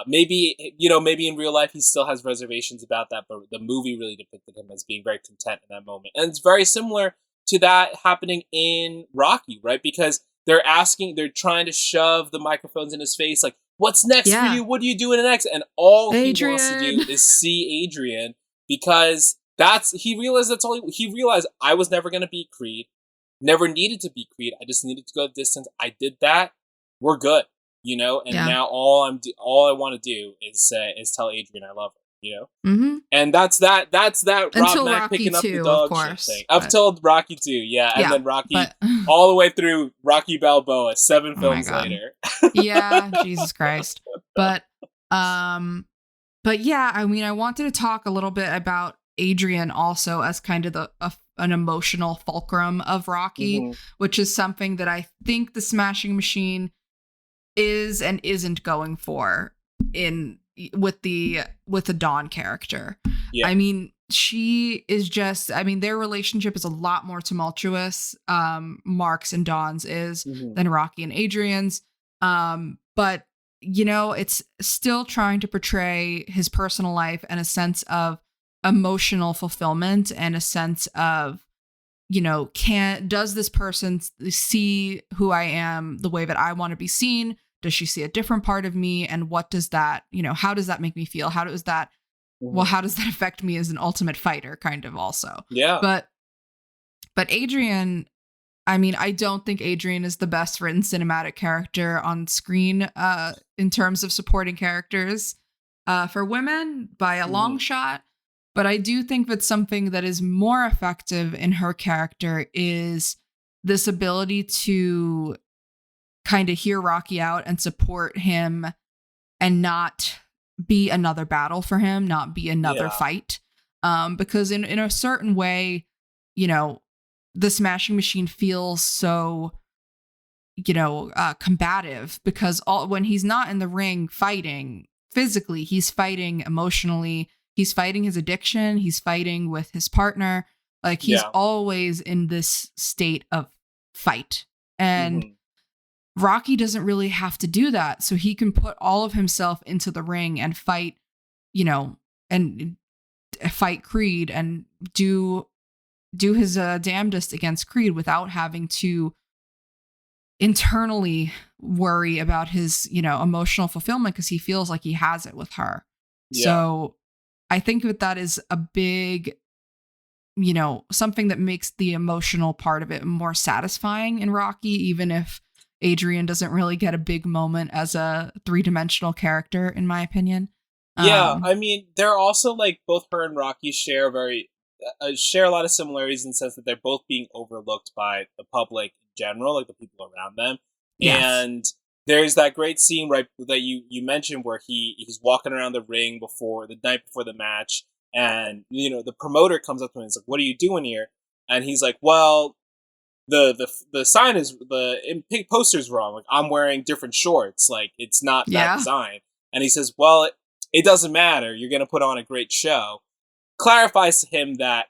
Maybe in real life he still has reservations about that, but the movie really depicted him as being very content in that moment. And it's very similar to that happening in Rocky, right? Because they're trying to shove the microphones in his face, like, what's next for you? What are you doing next? And all Adrian. He wants to do is see Adrian, because he realized I was never going to beat Creed, never needed to beat Creed. I just needed to go the distance. I did that. We're good, you know? And now all I want to do is tell Adrian I love her. Mm-hmm. And that's that Until Rob Mack Rocky picking up 2, the dog of course, shit thing. Up till Rocky 2, and then Rocky but all the way through Rocky Balboa 7 oh my films God. later. Yeah, Jesus Christ. But yeah, I mean, I wanted to talk a little bit about Adrian also as kind of an emotional fulcrum of Rocky, which is something that I think the Smashing Machine is and isn't going for with the Dawn character. Yeah. I mean, she is just, I mean, their relationship is a lot more tumultuous, Mark's and Dawn's is, than Rocky and Adrian's. But it's still trying to portray his personal life and a sense of emotional fulfillment and a sense of, does this person see who I am the way that I want to be seen? Does she see a different part of me? And what does that, how does that make me feel? How does that, how does that affect me as an ultimate fighter kind of also? Yeah. But Adrian, I mean, I don't think Adrian is the best written cinematic character on screen in terms of supporting characters for women by a long shot. But I do think that something that is more effective in her character is this ability to kind of hear Rocky out and support him and not be another battle for him, not be another fight. Because in a certain way, the Smashing Machine feels so, combative because when he's not in the ring fighting physically, he's fighting emotionally. He's fighting his addiction. He's fighting with his partner. Like he's always in this state of fight. And Rocky doesn't really have to do that. So he can put all of himself into the ring and fight, and fight Creed and do his damnedest against Creed without having to internally worry about his, emotional fulfillment because he feels like he has it with her. Yeah. So I think that is a big, something that makes the emotional part of it more satisfying in Rocky, even if Adrian doesn't really get a big moment as a 3-dimensional character, in my opinion. Yeah, I mean, they're also like both her and Rocky share a lot of similarities in the sense that they're both being overlooked by the public in general, like the people around them. Yes. And there's that great scene right that you mentioned where he's walking around the ring the night before the match, and the promoter comes up to him and is like, "What are you doing here?" And he's like, "Well, the sign is the pink poster's wrong. Like I'm wearing different shorts. Like it's not that design." And he says, "Well, it doesn't matter. You're gonna put on a great show." Clarifies to him that,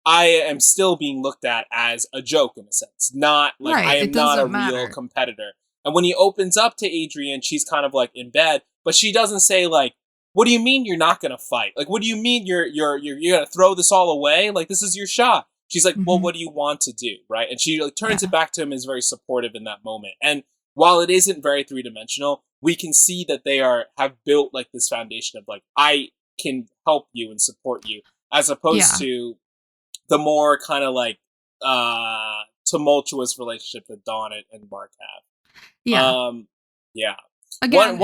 I am still being looked at as a joke in a sense, not like I am not a real competitor. And when he opens up to Adrian, she's kind of like in bed, but she doesn't say like, "What do you mean you're not gonna fight? Like, what do you mean you're gonna throw this all away? Like, this is your shot." She's like, "Well, what do you want to do?" Right? And she like turns it back to him and is very supportive in that moment. And while it isn't very 3-dimensional, we can see that they have built like this foundation of like, I can help you and support you, as opposed to the more kind of like tumultuous relationship that Dawn and Mark have. Yeah. Again,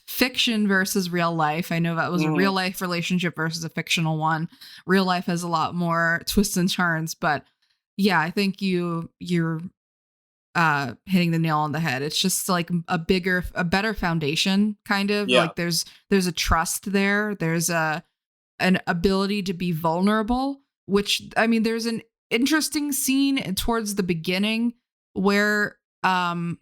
fiction versus real life. I know that was a real life relationship versus a fictional one. Real life has a lot more twists and turns, but yeah, I think you're hitting the nail on the head. It's just like a better foundation, kind of like there's a trust there. There's an ability to be vulnerable, which, I mean, there's an interesting scene towards the beginning where Mark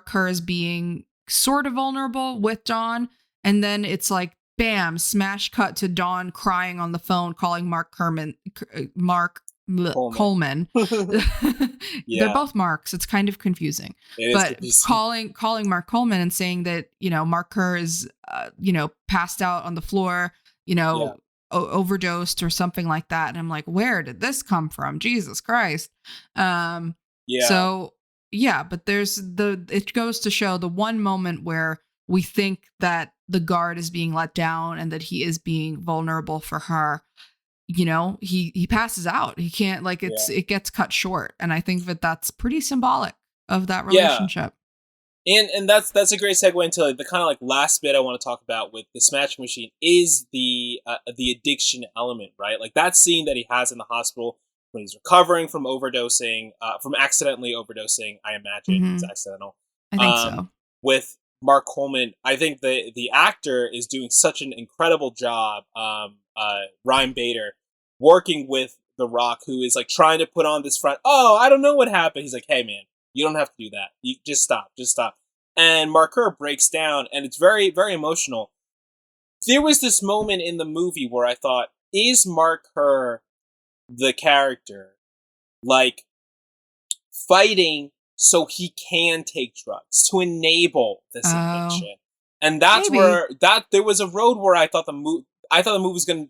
Kerr is being sort of vulnerable with Dawn, and then it's like bam, smash cut to Dawn crying on the phone, calling Mark Coleman. They're both Marks. It's kind of confusing. But calling Mark Coleman and saying that, Mark Kerr is, passed out on the floor, overdosed or something like that. And I'm like, where did this come from? Jesus Christ. So yeah, but it goes to show the one moment where we think that the guard is being let down and that he is being vulnerable for her. He passes out. He can't, like, it gets cut short. And I think that that's pretty symbolic of that relationship. And that's a great segue into like, the kind of like last bit I want to talk about with the Smashing Machine is the addiction element, right? Like that scene that he has in the hospital when he's recovering from overdosing, from accidentally overdosing. I imagine it's accidental. I think so. With Mark Coleman, I think the actor is doing such an incredible job. Ryan Bader working with The Rock, who is like trying to put on this front. Oh, I don't know what happened. He's like, hey man, you don't have to do that. You just stop. And Mark Kerr breaks down, and it's very, very emotional. There was this moment in the movie where I thought, is Mark Kerr the character, like, fighting so he can take drugs, to enable this addiction? And that's maybe. Where, there was a road where I thought the movie was going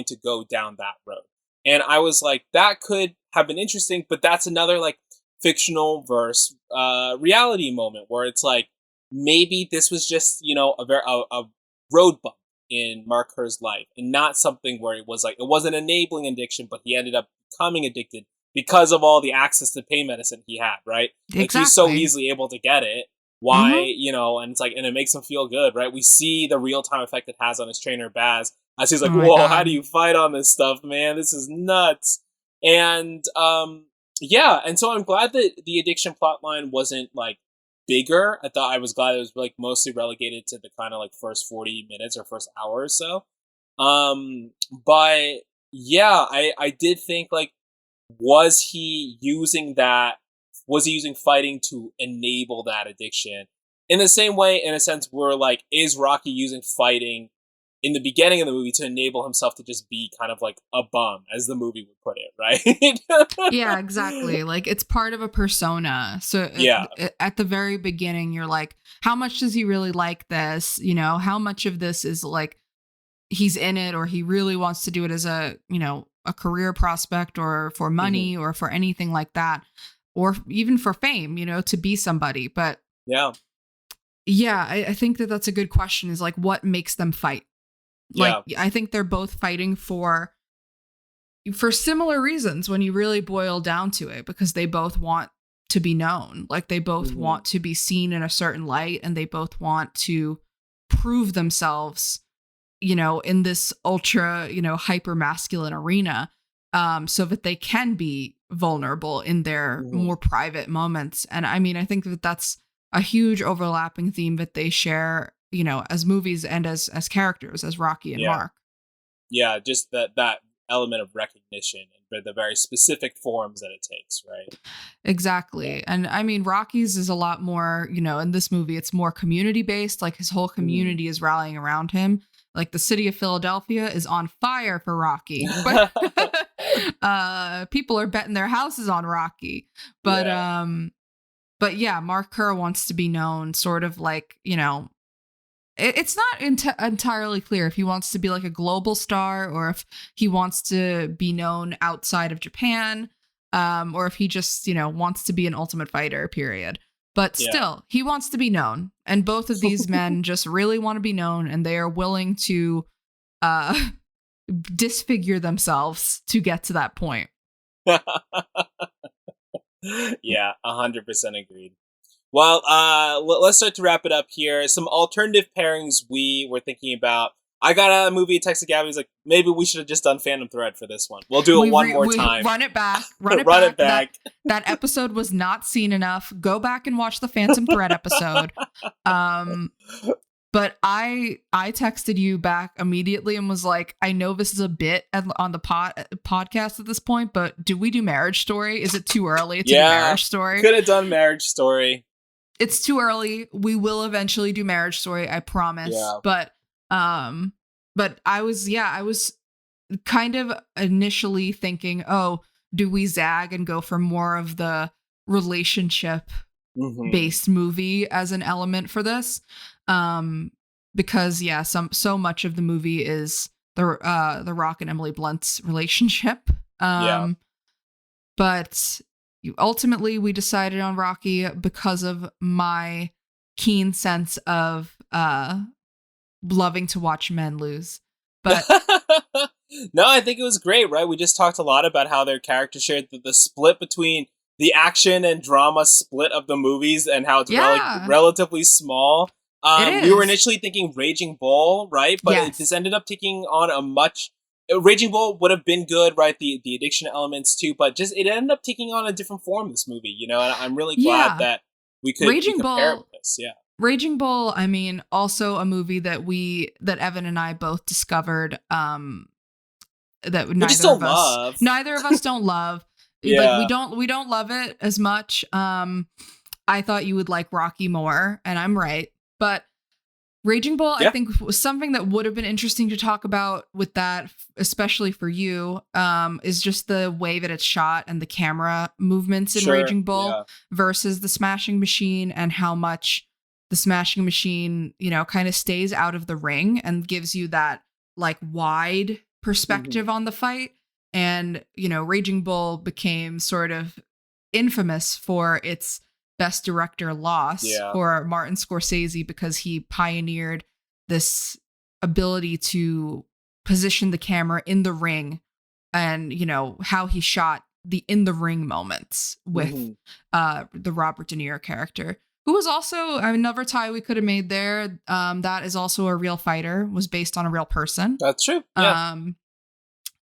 to go down that road. And I was like, that could have been interesting, but that's another, like, fictional versus reality moment where it's like, maybe this was just, you know, a road bump in Mark Kerr's life, and not something where it was like, it wasn't enabling addiction, but he ended up becoming addicted because of all the access to pain medicine he had, right? Exactly. Like, he's so easily able to get it. Why, you know, and it's like, and it makes him feel good, right? We see the real-time effect it has on his trainer, Baz, as he's like, whoa, how do you fight on this stuff, man? This is nuts. And, yeah, and so I'm glad that the addiction plotline wasn't, like, bigger. I was glad it was, like, mostly relegated to the kind of, like, first 40 minutes or first hour or so. But, yeah, I did think, like, was he using fighting to enable that addiction? In the same way, in a sense, we're like, is Rocky using fighting in the beginning of the movie to enable himself to just be kind of like a bum, as the movie would put it, right? Yeah, exactly. Like, it's part of a persona. So yeah. At the very beginning, you're like, how much does he really like this? You know, how much of this is like he's in it, or he really wants to do it as a, you know, a career prospect, or for money, or for anything like that, or even for fame, you know, to be somebody. But yeah, I think that that's a good question, is like, what makes them fight? Like, I think they're both fighting for similar reasons when you really boil down to it, because they both want to be known. Like, they both want to be seen in a certain light, and they both want to prove themselves, you know, in this ultra, you know, hyper masculine arena, so that they can be vulnerable in their more private moments. And I mean, I think that that's a huge overlapping theme that they share, you know, as movies and as characters, as Rocky and Mark. Yeah, just that element of recognition and the very specific forms that it takes, right? Exactly. And I mean, Rocky's is a lot more, you know, in this movie, it's more community based. Like, his whole community is rallying around him. Like, the city of Philadelphia is on fire for Rocky. People are betting their houses on Rocky. But yeah, Mark Kerr wants to be known sort of like, you know, it's not entirely clear if he wants to be like a global star, or if he wants to be known outside of Japan, or if he just, you know, wants to be an Ultimate Fighter, period. But still, he wants to be known. And both of these men just really want to be known, and they are willing to disfigure themselves to get to that point. Yeah, 100% agreed. Well, let's start to wrap it up here. Some alternative pairings we were thinking about. I got a movie text to Gabby. He's like, maybe we should have just done Phantom Thread for this one. We'll do it one more time. Run it back. Run it back. That episode was not seen enough. Go back and watch the Phantom Thread episode. But I texted you back immediately and was like, I know this is a bit on the podcast at this point, but do we do Marriage Story? Is it too early to do Marriage Story? Could have done Marriage Story. It's too early. We will eventually do Marriage Story, I promise. Yeah. But I was kind of initially thinking, oh, do we zag and go for more of the relationship based movie as an element for this? Because so much of the movie is the Rock and Emily Blunt's relationship. But ultimately we decided on Rocky because of my keen sense of loving to watch men lose. But no, I think it was great, right? We just talked a lot about how their characters shared the split between the action and drama split of the movies and how it's relatively small. We were initially thinking Raging Bull, right? But this ended up taking on a much... Raging Bull would have been good, right? The addiction elements too, but just it ended up taking on a different form, this movie, you know? And I'm really glad that we could compare it with this. Yeah. Raging Bull, I mean, also a movie that Evan and I both discovered that neither of us don't love. Like we don't love it as much. I thought you would like Rocky more, and I'm right. But Raging Bull, I think, was something that would have been interesting to talk about with that, especially for you, is just the way that it's shot and the camera movements in Raging Bull versus the Smashing Machine, and how much the Smashing Machine, you know, kind of stays out of the ring and gives you that like wide perspective on the fight. And, you know, Raging Bull became sort of infamous for its Best Director loss for Martin Scorsese, because he pioneered this ability to position the camera in the ring, and, you know, how he shot the in the ring moments with the Robert De Niro character, who was also another tie we could have made there. That is also a real fighter, was based on a real person. That's true. Yeah.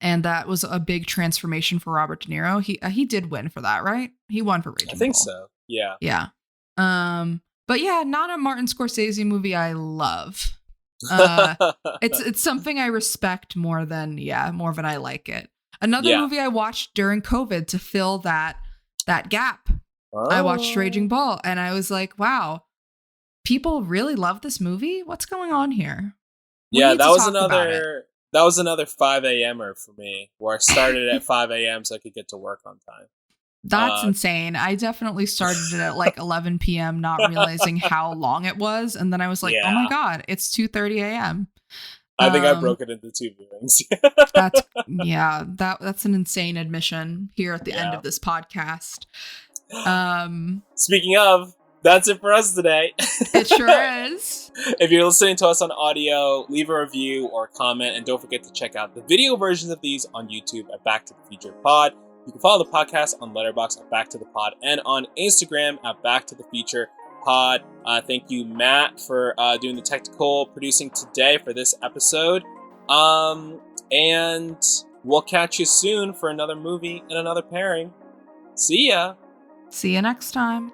And that was a big transformation for Robert De Niro. He did win for that, right? He won for Raging Bull. I think so. Yeah. Yeah. But yeah, not a Martin Scorsese movie I love. It's something I respect more than I like it. Another movie I watched during COVID to fill that gap. I watched Raging Bull, and I was like, wow, people really love this movie? What's going on here? That was another 5 a.m.er for me, where I started at 5 a.m. so I could get to work on time. That's insane. I definitely started it at like 11 p.m., not realizing how long it was. And then I was like, oh my God, it's 2:30 a.m. I think I broke it into 2 viewings. That's an insane admission here at the end of this podcast. Speaking of, that's it for us today. It sure is. If you're listening to us on audio, leave a review or comment, and don't forget to check out the video versions of these on YouTube at Back to the Future Pod. You can follow the podcast on Letterboxd at Back to the Pod, and on Instagram at Back to the Future Pod. Thank you, Matt, for doing the technical producing today for this episode. And we'll catch you soon for another movie and another pairing. See ya. See you next time.